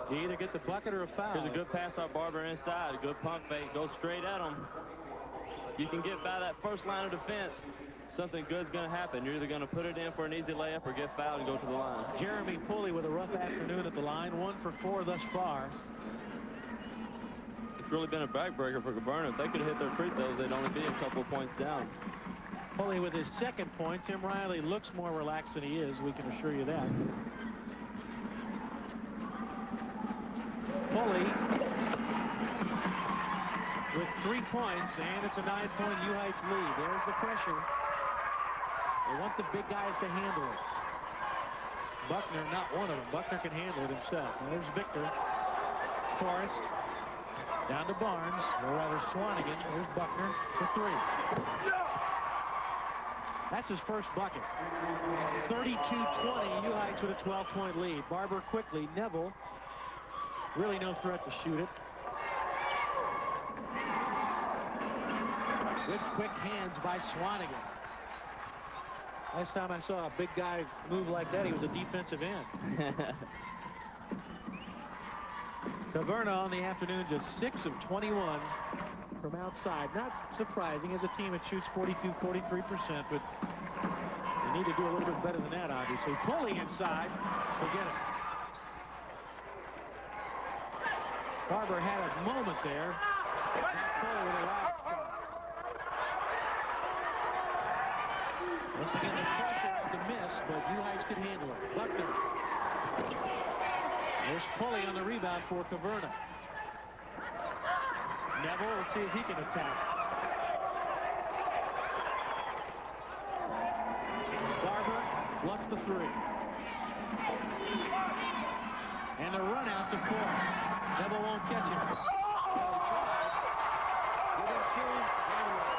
You either get the bucket or a foul. Here's a good pass off Barber inside. A good pump fake. Go straight at him. You can get by that first line of defense. Something good's going to happen. You're either going to put it in for an easy layup or get fouled and go to the line. Jeremy Pulley with a rough afternoon at the line. 1 for 4 thus far. It's really been a backbreaker for Caverna. If they could have hit their free throws, they'd only be a couple of points down. Pulley with his second point. Tim Riley looks more relaxed than he is. We can assure you that. Pulley with 3 points, and it's a 9-point U Heights lead. There's the pressure. They want the big guys to handle it. Buckner, not one of them. Buckner can handle it himself. Now there's Victor. Forrest. Down to Barnes, or rather Swanigan. There's Buckner for 3. That's his first bucket. 32-20, U Heights with a 12-point lead. Barber quickly. Neville, really no threat to shoot it. Good quick hands by Swanigan. Last time I saw a big guy move like that, he was a defensive end. Caverna on the afternoon just 6 of 21 from outside. Not surprising as a team that shoots 42-43%, but they need to do a little bit better than that, obviously. Pulley inside. Forget it. Barber had a moment there. Pulley with a loud shot. Once again, the pressure to miss, but U Heights could handle it. Buckner. There's Pulley on the rebound for Caverna. Neville, let's see if he can attack. Barber bluffs the 3. And the run out to Forrest. Neville won't catch him. Within 2 and away.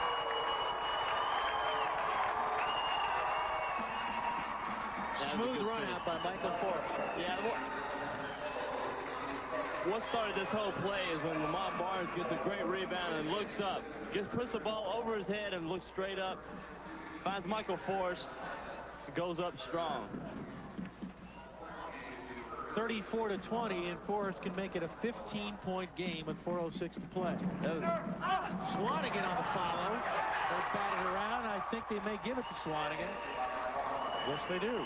Smooth run out by Michael Forrest. Yeah. What started this whole play is when Lamont Barnes gets a great rebound and looks up. Puts the ball over his head and looks straight up. Finds Michael Forrest. Goes up strong. 34-20, and Forrest can make it a 15-point game with 4:06 to play. Swanigan on the follow. They bat it around. I think they may give it to Swanigan. Yes, they do.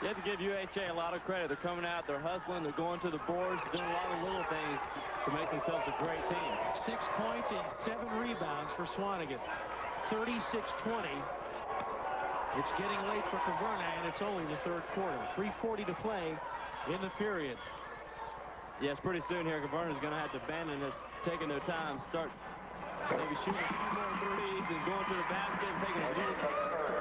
You have to give UHA a lot of credit. They're coming out, they're hustling, they're going to the boards, doing a lot of little things to make themselves a great team. 6 points and 7 rebounds for Swanigan. 36-20. It's getting late for Caverna, and it's only the 3rd quarter. 3:40 to play in the period. Yes, pretty soon here, Caverna's going to have to abandon this, taking their time, start maybe shooting a few more threes and going to the basket and taking a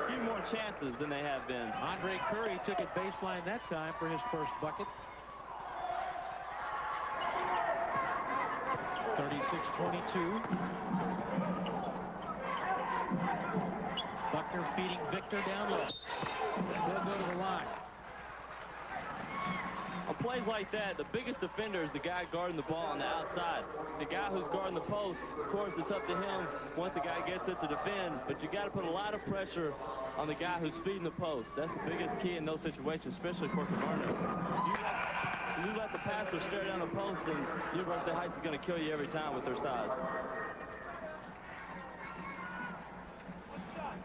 few more chances than they have been. Andre Curry took it baseline that time for his first bucket. 36-22. Buckner feeding Victor down low. They'll go to the line. On plays like that, the biggest defender is the guy guarding the ball on the outside. The guy who's guarding the post, of course, it's up to him once the guy gets it to defend, but you got to put a lot of pressure on the guy who's feeding the post. That's the biggest key in those situations, especially for Caverna. You let the passer stare down the post, and University Heights is going to kill you every time with their size.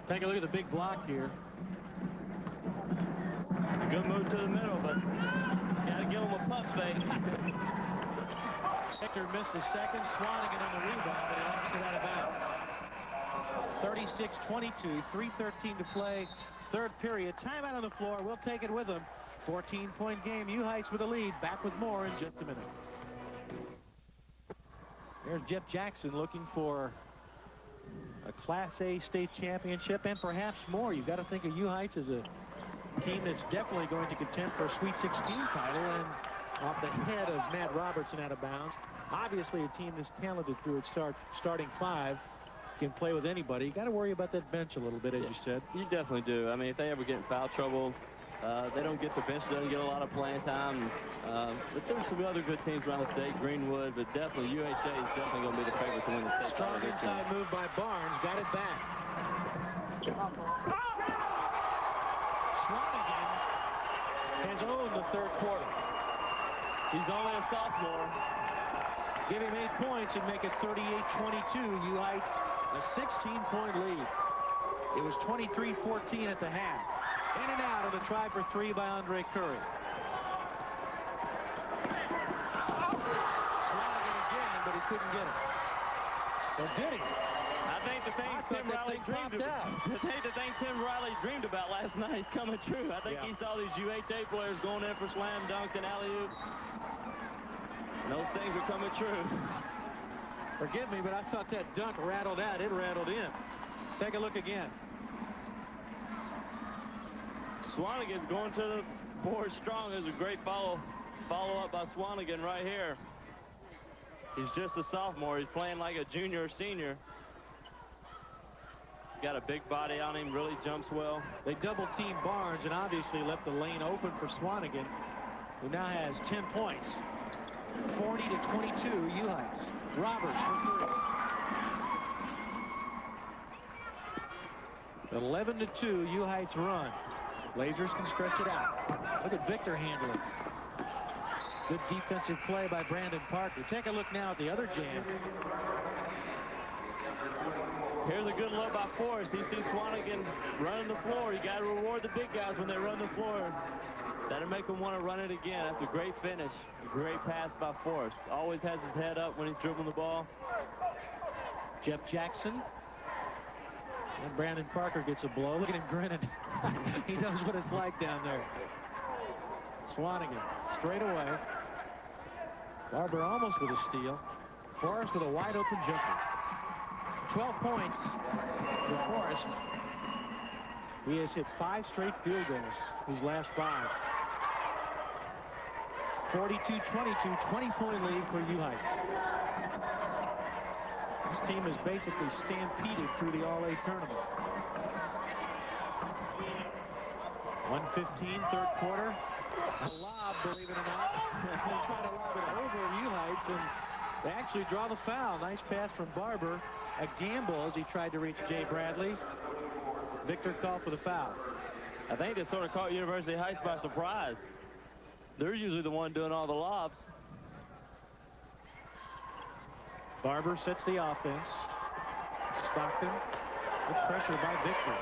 Take a look at the big block here. It's a good move to the middle, but got to give him a pump fake. Victor missed the second. Swanigan on the rebound, but he knocks it out of bounds. 36-22, 3:13 to play. 3rd period. Timeout on the floor. We'll take it with them. 14-point game. U Heights with a lead. Back with more in just a minute. There's Jeff Jackson looking for a Class A state championship and perhaps more. You've got to think of U Heights as a team that's definitely going to contend for a Sweet 16 title, and off the head of Matt Robertson out of bounds. Obviously, a team this talented through its starting five can play with anybody. You got to worry about that bench a little bit, as you said. You definitely do. I mean, if they ever get in foul trouble, they don't get the bench, doesn't get a lot of playing time. But there's some other good teams around the state, Greenwood, but definitely UHA is definitely going to be the favorite to win the state. Strong inside move by Barnes, got it back. Swanigan has owned the third quarter. He's only a sophomore. Give him 8 points and make it 38-22. U Heights a 16-point lead. It was 23-14 at the half. In and out of the try for three by Andre Curry. Swanigan again, but he couldn't get it. Or did he? I think the thing Tim Riley dreamed about. I think the thing Tim Riley dreamed about last night is coming true. I think he saw these UHA players going in for slam dunks and alley-oops. And those things are coming true. Forgive me, but I thought that dunk rattled out. It rattled in. Take a look again. Swanigan's going to the board strong. There's a great follow-up by Swanigan right here. He's just a sophomore. He's playing like a junior or senior. He's got a big body on him, really jumps well. They double-team Barnes and obviously left the lane open for Swanigan, who now has 10 points. 40-22, U Heights. Roberts for three. 11-2, U Heights run. Blazers can stretch it out. Look at Victor handling. Good defensive play by Brandon Parker. Take a look now at the other jam. Here's a good look by Forrest. He sees Swanigan running the floor. You got to reward the big guys when they run the floor. That'll make him want to run it again. That's a great finish. A great pass by Forrest. Always has his head up when he's dribbling the ball. Jeff Jackson. And Brandon Parker gets a blow. Look at him grinning. He knows what it's like down there. Swanigan straight away. Barber almost with a steal. Forrest with a wide open jumper. 12 points for Forrest. He has hit 5 straight field goals his last 5. 42-22, 20-point lead for U Heights. This team is basically stampeded through the All-A tournament. 1:15, third quarter. A lob, believe it or not. They try to lob it over U Heights, and they actually draw the foul. Nice pass from Barber. A gamble as he tried to reach Jay Bradley. Victor called for the foul. I think they sort of caught University Heights by surprise. They're usually the one doing all the lobs. Barber sets the offense. Stockton with pressure by Victor.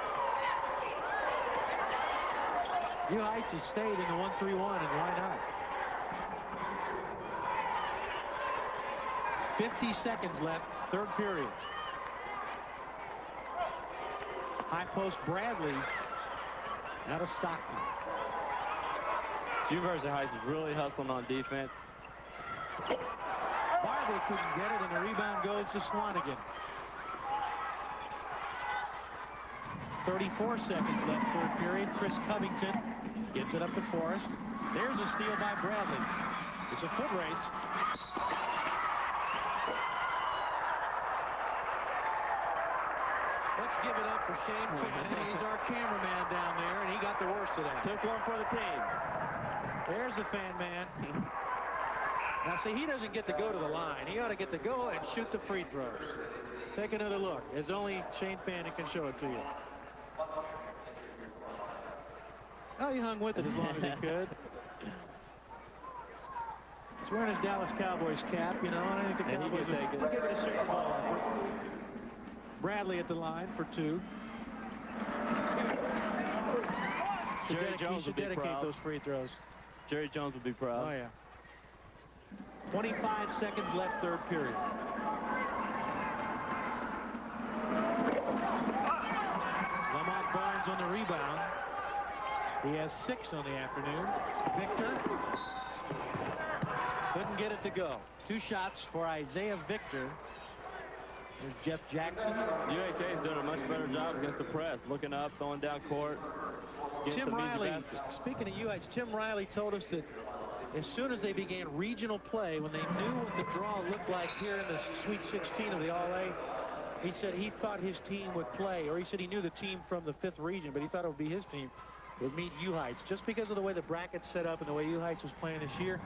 U Heights has stayed in the 1-3-1, and why not? 50 seconds left, third period. High post Bradley out of Stockton. University Heights is really hustling on defense. Barber couldn't get it, and the rebound goes to Swanigan. 34 seconds left, third period. Chris Covington gets it up to Forrest. There's a steal by Bradley. It's a foot race. Let's give it up for Shane Fanning. He's our cameraman down there, and he got the worst of that. Took one for the team. There's the fan man. Now, see, he doesn't get to go to the line. He ought to get to go and shoot the free throws. Take another look, as only Shane Fanning can show it to you. Oh, he hung with it as long as he could. He's wearing his Dallas Cowboys cap, you know, and I think the Cowboys will give it a Super Bowl effort. Bradley at the line for 2. Jerry Jones would be dedicate proud. those free throws. Jerry Jones would be proud. Oh, yeah. 25 seconds left, third period. Lamont Barnes on the rebound. He has 6 on the afternoon. Victor couldn't get it to go. 2 shots for Isaiah Victor. There's Jeff Jackson. UHA is doing a much better job against the press. Looking up, throwing down court. Tim Riley, speaking of UH, Tim Riley told us that as soon as they began regional play, when they knew what the draw looked like here in the Sweet 16 of the All-A, he said he thought his team would play, or he said he knew the team from the 5th region, but he thought it would be his team would meet U Heights. Just because of the way the bracket's set up and the way U Heights was playing this year,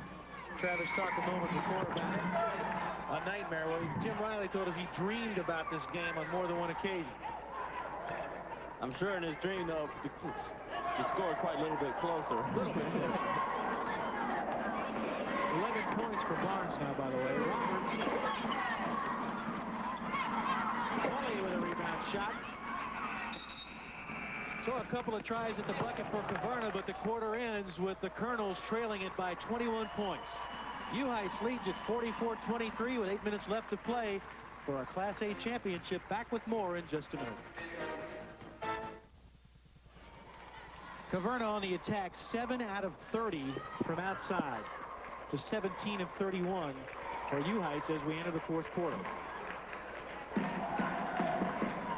Travis talked a moment before about it. A nightmare. Well, Tim Riley told us he dreamed about this game on more than one occasion. I'm sure in his dream, though, he scored quite a little bit closer. A little bit closer. 11 points for Barnes now, by the way. Roberts. Wally with a rebound shot. So a couple of tries at the bucket for Caverna, but the quarter ends with the Colonels trailing it by 21 points. U Heights leads at 44-23 with 8 minutes left to play for a Class A championship. Back with more in just a minute. Caverna on the attack, 7 out of 30 from outside to 17 of 31 for U Heights as we enter the 4th quarter.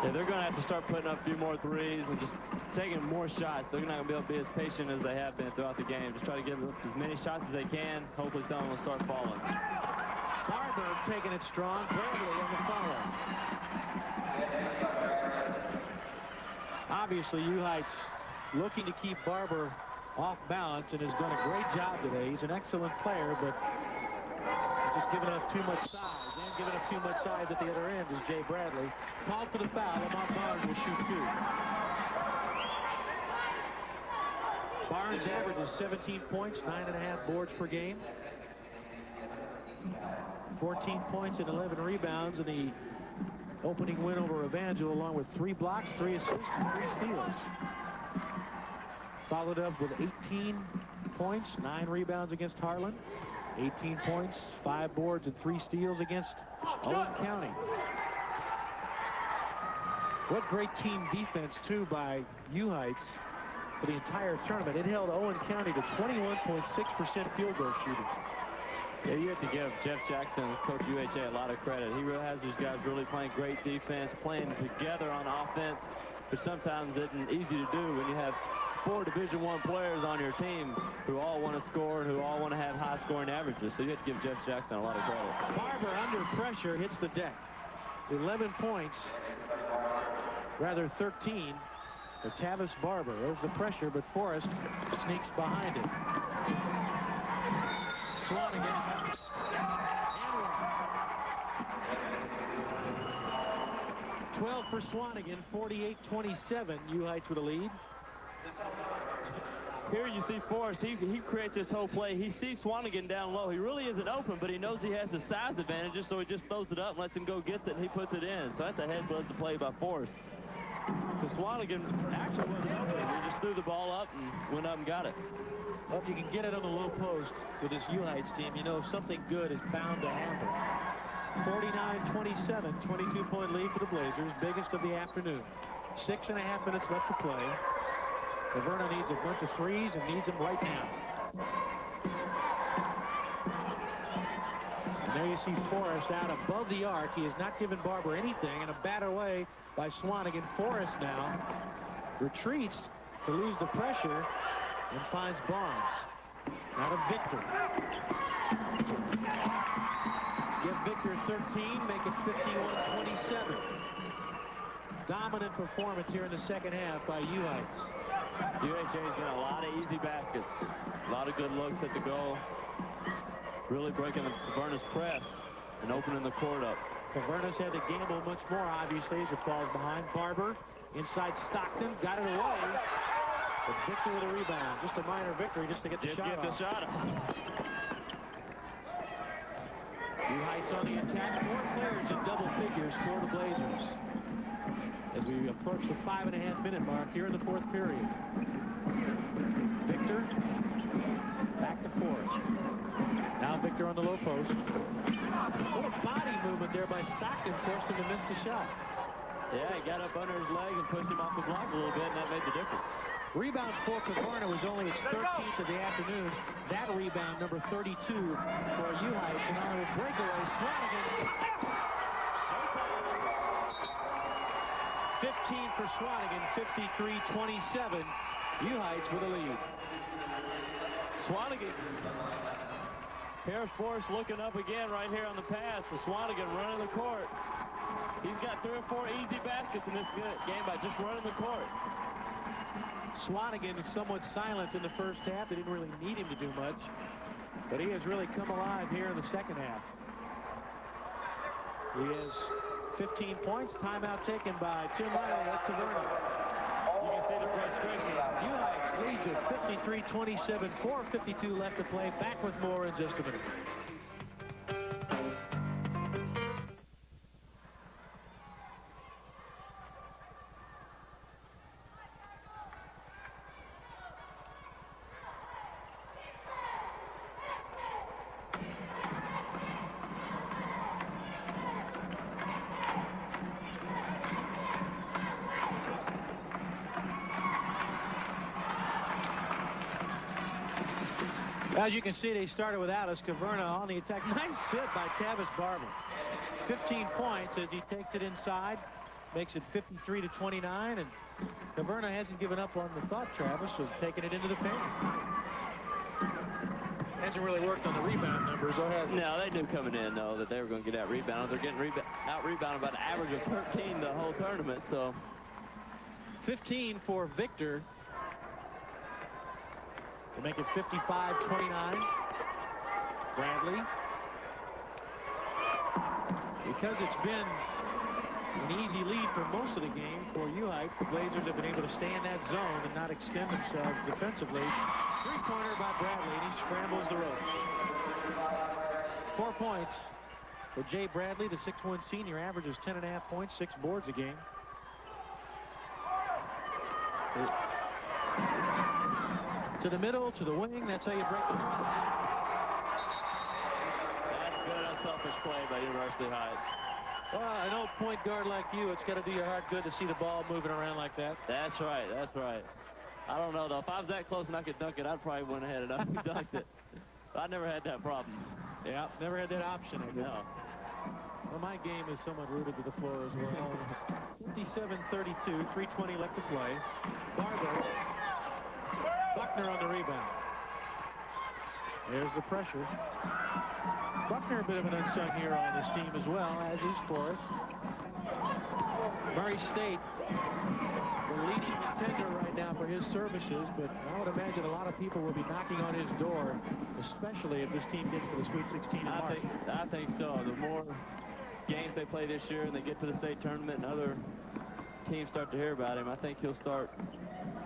Yeah, they're going to have to start putting up a few more threes and just taking more shots. They're not going to be able to be as patient as they have been throughout the game. Just try to give up as many shots as they can. Hopefully someone will start falling. Barber taking it strong. Bradley on the follow. Obviously, U Heights looking to keep Barber off balance and has done a great job today. He's an excellent player, but just giving up too much size. And giving up too much size at the other end is Jay Bradley. Called for the foul. Lamont Barnes will shoot 2. Barnes averages 17 points, 9.5 boards per game. 14 points and 11 rebounds in the opening win over Evangel, along with 3 blocks, 3 assists, and 3 steals. Followed up with 18 points, 9 rebounds against Harlan. 18 points, 5 boards, and 3 steals against Owen County. What great team defense, too, by U Heights for the entire tournament. It held Owen County to 21.6% field goal shooting. Yeah, you have to give Jeff Jackson, Coach UHA, a lot of credit. He really has these guys really playing great defense, playing together on offense, which sometimes isn't easy to do when you have 4 Division I players on your team who all want to score and who all want to have high scoring averages. So you have to give Jeff Jackson a lot of credit. Barber under pressure hits the deck. 11 points, rather 13 for Tavis Barber. There's the pressure, but Forrest sneaks behind it. Swanigan. 12 for Swanigan, 48-27. U Heights with a lead. Here you see Forrest. He creates this whole play. He sees Swanigan down low. He really isn't open, but he knows he has the size advantages, so he just throws it up and lets him go get it, and he puts it in. So that's a head-busted play by Forrest. Because Swanigan actually wasn't open. He just threw the ball up and went up and got it. Well, if you can get it on the low post with this U Heights team, you know something good is bound to happen. 49-27, 22-point lead for the Blazers, biggest of the afternoon. 6.5 minutes left to play. Caverna needs a bunch of threes and needs them right now. And there you see Forrest out above the arc. He has not given Barber anything, and a bat away by Swanigan. Forrest now retreats to lose the pressure and finds Barnes. Out of Victor. Give Victor 13, make it 51-27. Dominant performance here in the second half by U Heights. UHA's got a lot of easy baskets, a lot of good looks at the goal, really breaking Caverna's press and opening the court up. Caverna's had to gamble much more, obviously, as it falls behind. Barber inside Stockton, got it away. But Victor with a rebound. Just a minor victory just to get the shot off. U Heights on the attack. 4 players in double figures for the Blazers as we approach the 5.5-minute mark here in the 4th period. Victor back to Forrest. Now Victor on the low post. What a body movement there by Stockton, forced him to miss the shot. Yeah, he got up under his leg and pushed him off the block a little bit, and that made the difference. Rebound for Caverna was only its 13th of the afternoon. That rebound, number 32 for U Heights, and on a breakaway, Swanigan. 15 for Swanigan, 53-27. U Heights with a lead. Swanigan. Harris Forrest looking up again right here on the pass. So Swanigan running the court. He's got 3 or 4 easy baskets in this game by just running the court. Swanigan is somewhat silent in the first half. They didn't really need him to do much. But he has really come alive here in the second half. He has 15 points. Timeout taken by Tim Riley at Caverna. You can see the frustration. Heights leads at 53-27, 4:52 left to play. Back with more in just a minute. As you can see, they started without us. Caverna on the attack. Nice tip by Tavis Barber. 15 points as he takes it inside. Makes it 53-29. And Caverna hasn't given up on the thought, Travis, of taking it into the paint. Hasn't really worked on the rebound numbers, though, has it? No, they knew coming in, though, that they were going to get out-rebounded. They're getting out-rebounded about an average of 13 the whole tournament, so. 15 for Victor. To make it 55-29. Bradley. Because it's been an easy lead for most of the game for Heights, the Blazers have been able to stay in that zone and not extend themselves defensively. Three-pointer by Bradley, and he scrambles the ropes. 4 points for Jay Bradley, the 6'1 senior, averages 10.5 points, 6 boards a game. To the middle, to the wing. That's how you break the press. That's good unselfish play by University Heights. Well, an old point guard like you, it's got to do your heart good to see the ball moving around like that. That's right. That's right. I don't know, though. If I was that close and I could dunk it, I'd probably went ahead and dunked it. But I never had that problem. Yeah, never had that option, I guess. No. Well, my game is somewhat rooted to the floor as well. 57-32, 3:20 left to play. Barber. Buckner on the rebound. There's the pressure. Buckner, a bit of an unsung hero on this team as well, as is Forrest. Murray State, the leading contender right now for his services, but I would imagine a lot of people will be knocking on his door, especially if this team gets to the Sweet 16 in March. I think so. The more games they play this year and they get to the state tournament and other teams start to hear about him, I think he'll start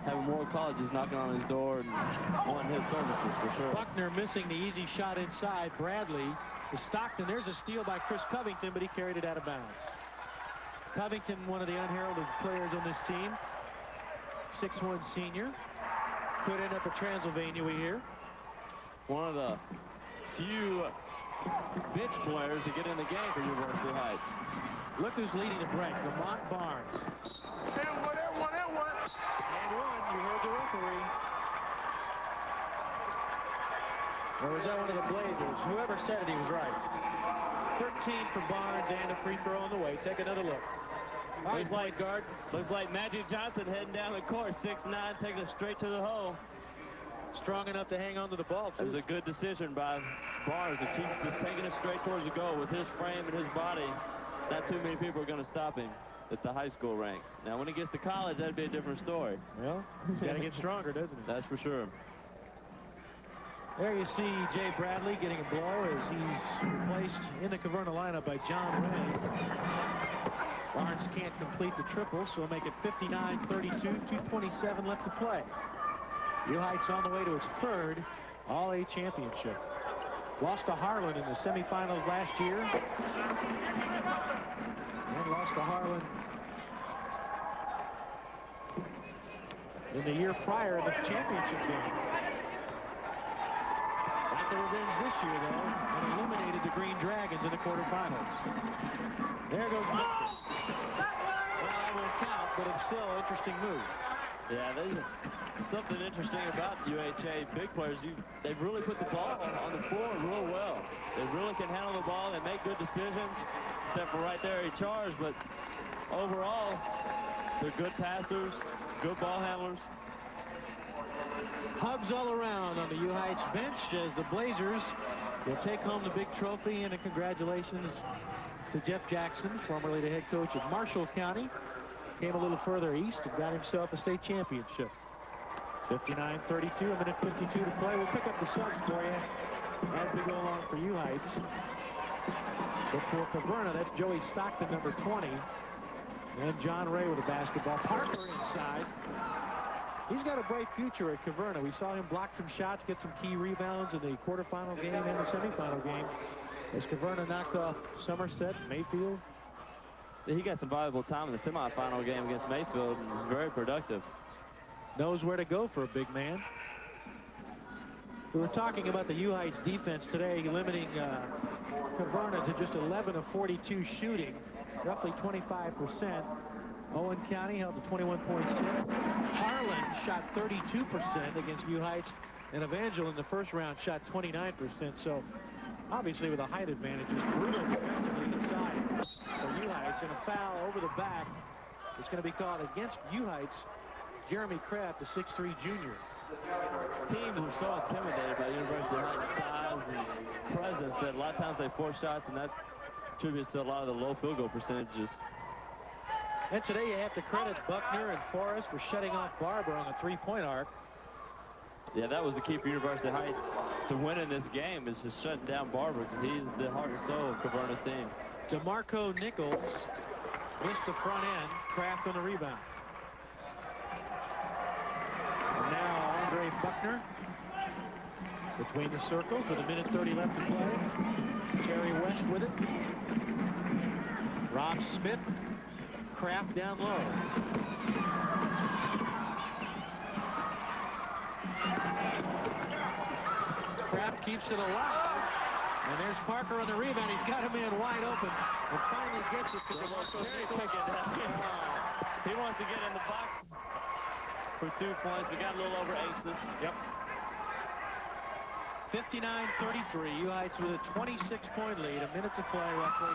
having more colleges knocking on his door and wanting his services for sure. Buckner missing the easy shot inside. Bradley to Stockton. There's a steal by Chris Covington, but he carried it out of bounds. Covington, one of the unheralded players on this team. 6'1 senior. Could end up at Transylvania, we hear. One of the few bench players to get in the game for University Heights. Look who's leading the break. Lamont Barnes. And one, you heard the referee. Or was that one of the Blazers? Whoever said it, he was right. 13 for Barnes and a free throw on the way. Take another look. Looks like Magic Johnson heading down the court, 6'9", taking it straight to the hole. Strong enough to hang on to the ball, too. It was a good decision by Barnes. The Chief just taking it straight towards the goal with his frame and his body. Not too many people are going to stop him at the high school ranks. Now, when he gets to college, that'd be a different story. Well, he's got to get stronger, doesn't he? That's for sure. There you see Jay Bradley getting a blow as he's replaced in the Caverna lineup by John Ray. Barnes can't complete the triple, so he'll make it 59-32, 2:27 left to play. Heights on the way to its third All-A championship. Lost to Harlan in the semifinals last year. And lost to Harlan in the year prior in the championship game. Got the revenge this year, though, and eliminated the Green Dragons in the quarterfinals. There goes Victor. Well, that won't count, but it's still an interesting move. Yeah, there's something interesting about UHA big players. They've really put the ball on the floor real well. They really can handle the ball. They make good decisions, except for right there he charged. But overall, they're good passers, good ball handlers. Hugs all around on the U Heights bench as the Blazers will take home the big trophy, and congratulations to Jeff Jackson, formerly the head coach of Marshall County. Came a little further east and got himself a state championship. 59-32, a minute 52 to play. We'll pick up the subs for you as we go along for U Heights. But for Caverna, that's Joey Stockton, number 20. And John Ray with a basketball. Parker inside. He's got a bright future at Caverna. We saw him block some shots, get some key rebounds in the quarterfinal game and the semifinal game as Caverna knocked off Somerset, Mayfield. He got some valuable time in the semifinal game against Mayfield and was very productive. Knows where to go for a big man. We were talking about the U Heights defense today, limiting Caverna to just 11 of 42 shooting, roughly 25%. Owen County held to 21.6. Harlan shot 32% against U Heights, and Evangel in the first round shot 29%. So obviously with a height advantage, is brutal defensively inside for U Heights, and a foul over the back is going to be called against U Heights. Jeremy Kraft, the 6'3" junior. Teams are so intimidated by University Heights' size and presence that a lot of times they force shots, and that contributes to a lot of the low field goal percentages. And today you have to credit Buckner and Forrest for shutting off Barber on the three-point arc. Yeah, that was the key for University Heights to win in this game, is just shutting down Barber, because he's the heart and soul of Caverna's team. DeMarco Nichols missed the front end. Kraft on the rebound. And now Andre Buckner between the circles with a minute 30 left to play. Terry West with it. Rob Smith. Kraft down low. Kraft keeps it alive. And there's Parker on the rebound. He's got a man wide open and finally gets it to DeMarco Nichols. He wants to get in the box for 2 points. We got a little over anxious. Yep. 59-33. U Heights with a 26-point lead. A minute to play roughly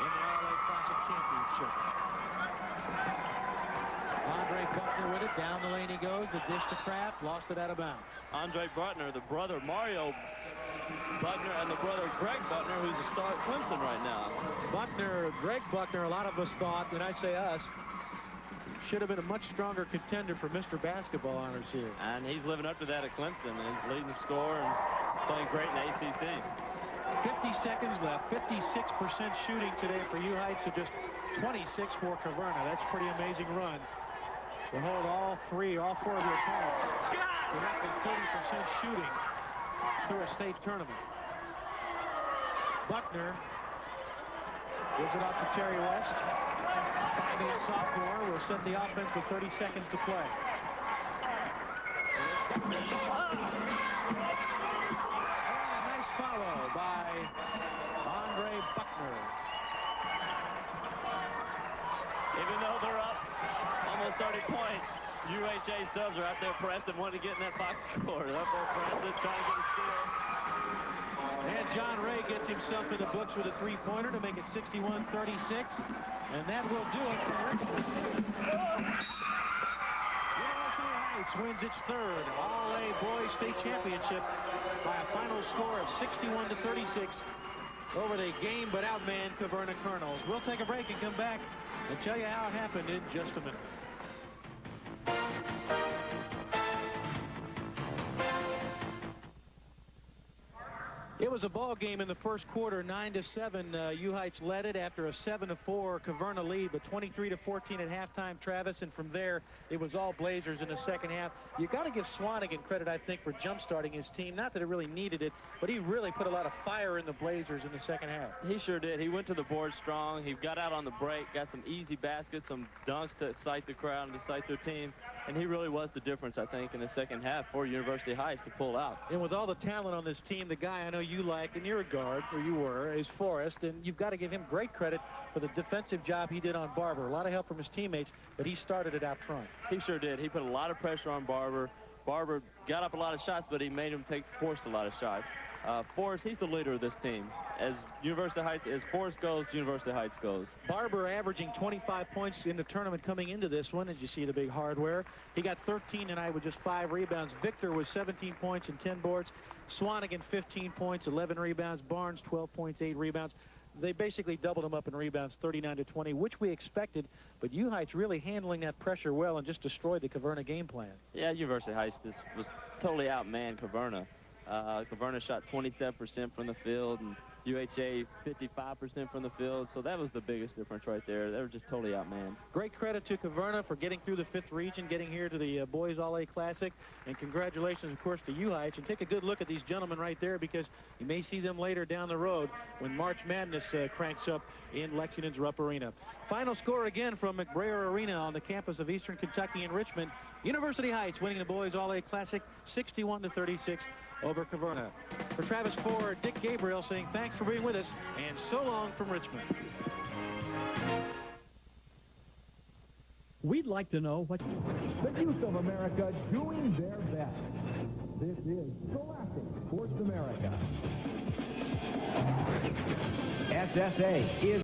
in the RLA Classic Championship. Andre Buckner with it. Down the lane he goes. The dish to Kraft. Lost it out of bounds. Andre Buckner, the brother Mario Buckner, and the brother Greg Buckner, who's a star at Clemson right now. Greg Buckner, a lot of us thought, when I say us, should have been a much stronger contender for Mr. Basketball honors here. And he's living up to that at Clemson. He's leading the score and playing great in ACC. 50 seconds left. 56% shooting today for U Heights to just 26 for Caverna. That's a pretty amazing run to hold all four of your opponents with up to 30% shooting through a state tournament. Buckner gives it off to Terry West. 5'8" sophomore will set the offense with 30 seconds to play. Nice follow by Andre Buckner. Even though they're up almost 30 points, UHA subs are out there pressing, wanting to get in that box score. They're up there pressing, trying to get a steal. And John Ray gets himself in the books with a three-pointer to make it 61-36. And that will do it for Richmond. University Heights wins its third All-A Boys State Championship by a final score of 61-36 over the game but outmanned Caverna Colonels. We'll take a break and come back and tell you how it happened in just a minute. It was a ball game in the first quarter, 9-7. U Heights led it after a 7-4 Caverna lead, but 23-14 at halftime, Travis. And from there, it was all Blazers in the second half. You got to give Swanigan credit, I think, for jump-starting his team. Not that it really needed it, but he really put a lot of fire in the Blazers in the second half. He sure did. He went to the board strong. He got out on the break, got some easy baskets, some dunks to excite the crowd and to excite their team. And he really was the difference, I think, in the second half for University Heights to pull out. And with all the talent on this team, the guy I know you like, and you're a guard, or you were, is Forrest. And you've got to give him great credit for the defensive job he did on Barber. A lot of help from his teammates, but he started it out front. He sure did. He put a lot of pressure on Barber. Barber got up a lot of shots, but he made him force a lot of shots. Forrest, he's the leader of this team. as University Heights, as Forest goes, University Heights goes. Barber averaging 25 points in the tournament coming into this one, as you see the big hardware. He got 13 tonight with just 5 rebounds. Victor was 17 points and 10 boards. Swanigan 15 points, 11 rebounds. Barnes 12 points, 8 rebounds. They basically doubled him up in rebounds, 39-20, which we expected, but U Heights really handling that pressure well and just destroyed the Caverna game plan. Yeah, University Heights was totally outmanned Caverna. Caverna shot 27% from the field, and UHA 55% from the field, so that was the biggest difference right there. They were just totally outmanned. Great credit to Caverna for getting through the 5th region, getting here to the Boys All-A Classic, and congratulations, of course, to U Heights. And take a good look at these gentlemen right there, because you may see them later down the road when March Madness cranks up in Lexington's Rupp Arena. Final score again from McBrayer Arena on the campus of Eastern Kentucky in Richmond. University Heights winning the Boys All-A Classic 61-36 over Caverna. For Travis Ford, Dick Gabriel saying thanks for being with us, and so long from Richmond. We'd like to know what The youth of America doing their best. This is Scholastic Sports America. SSA is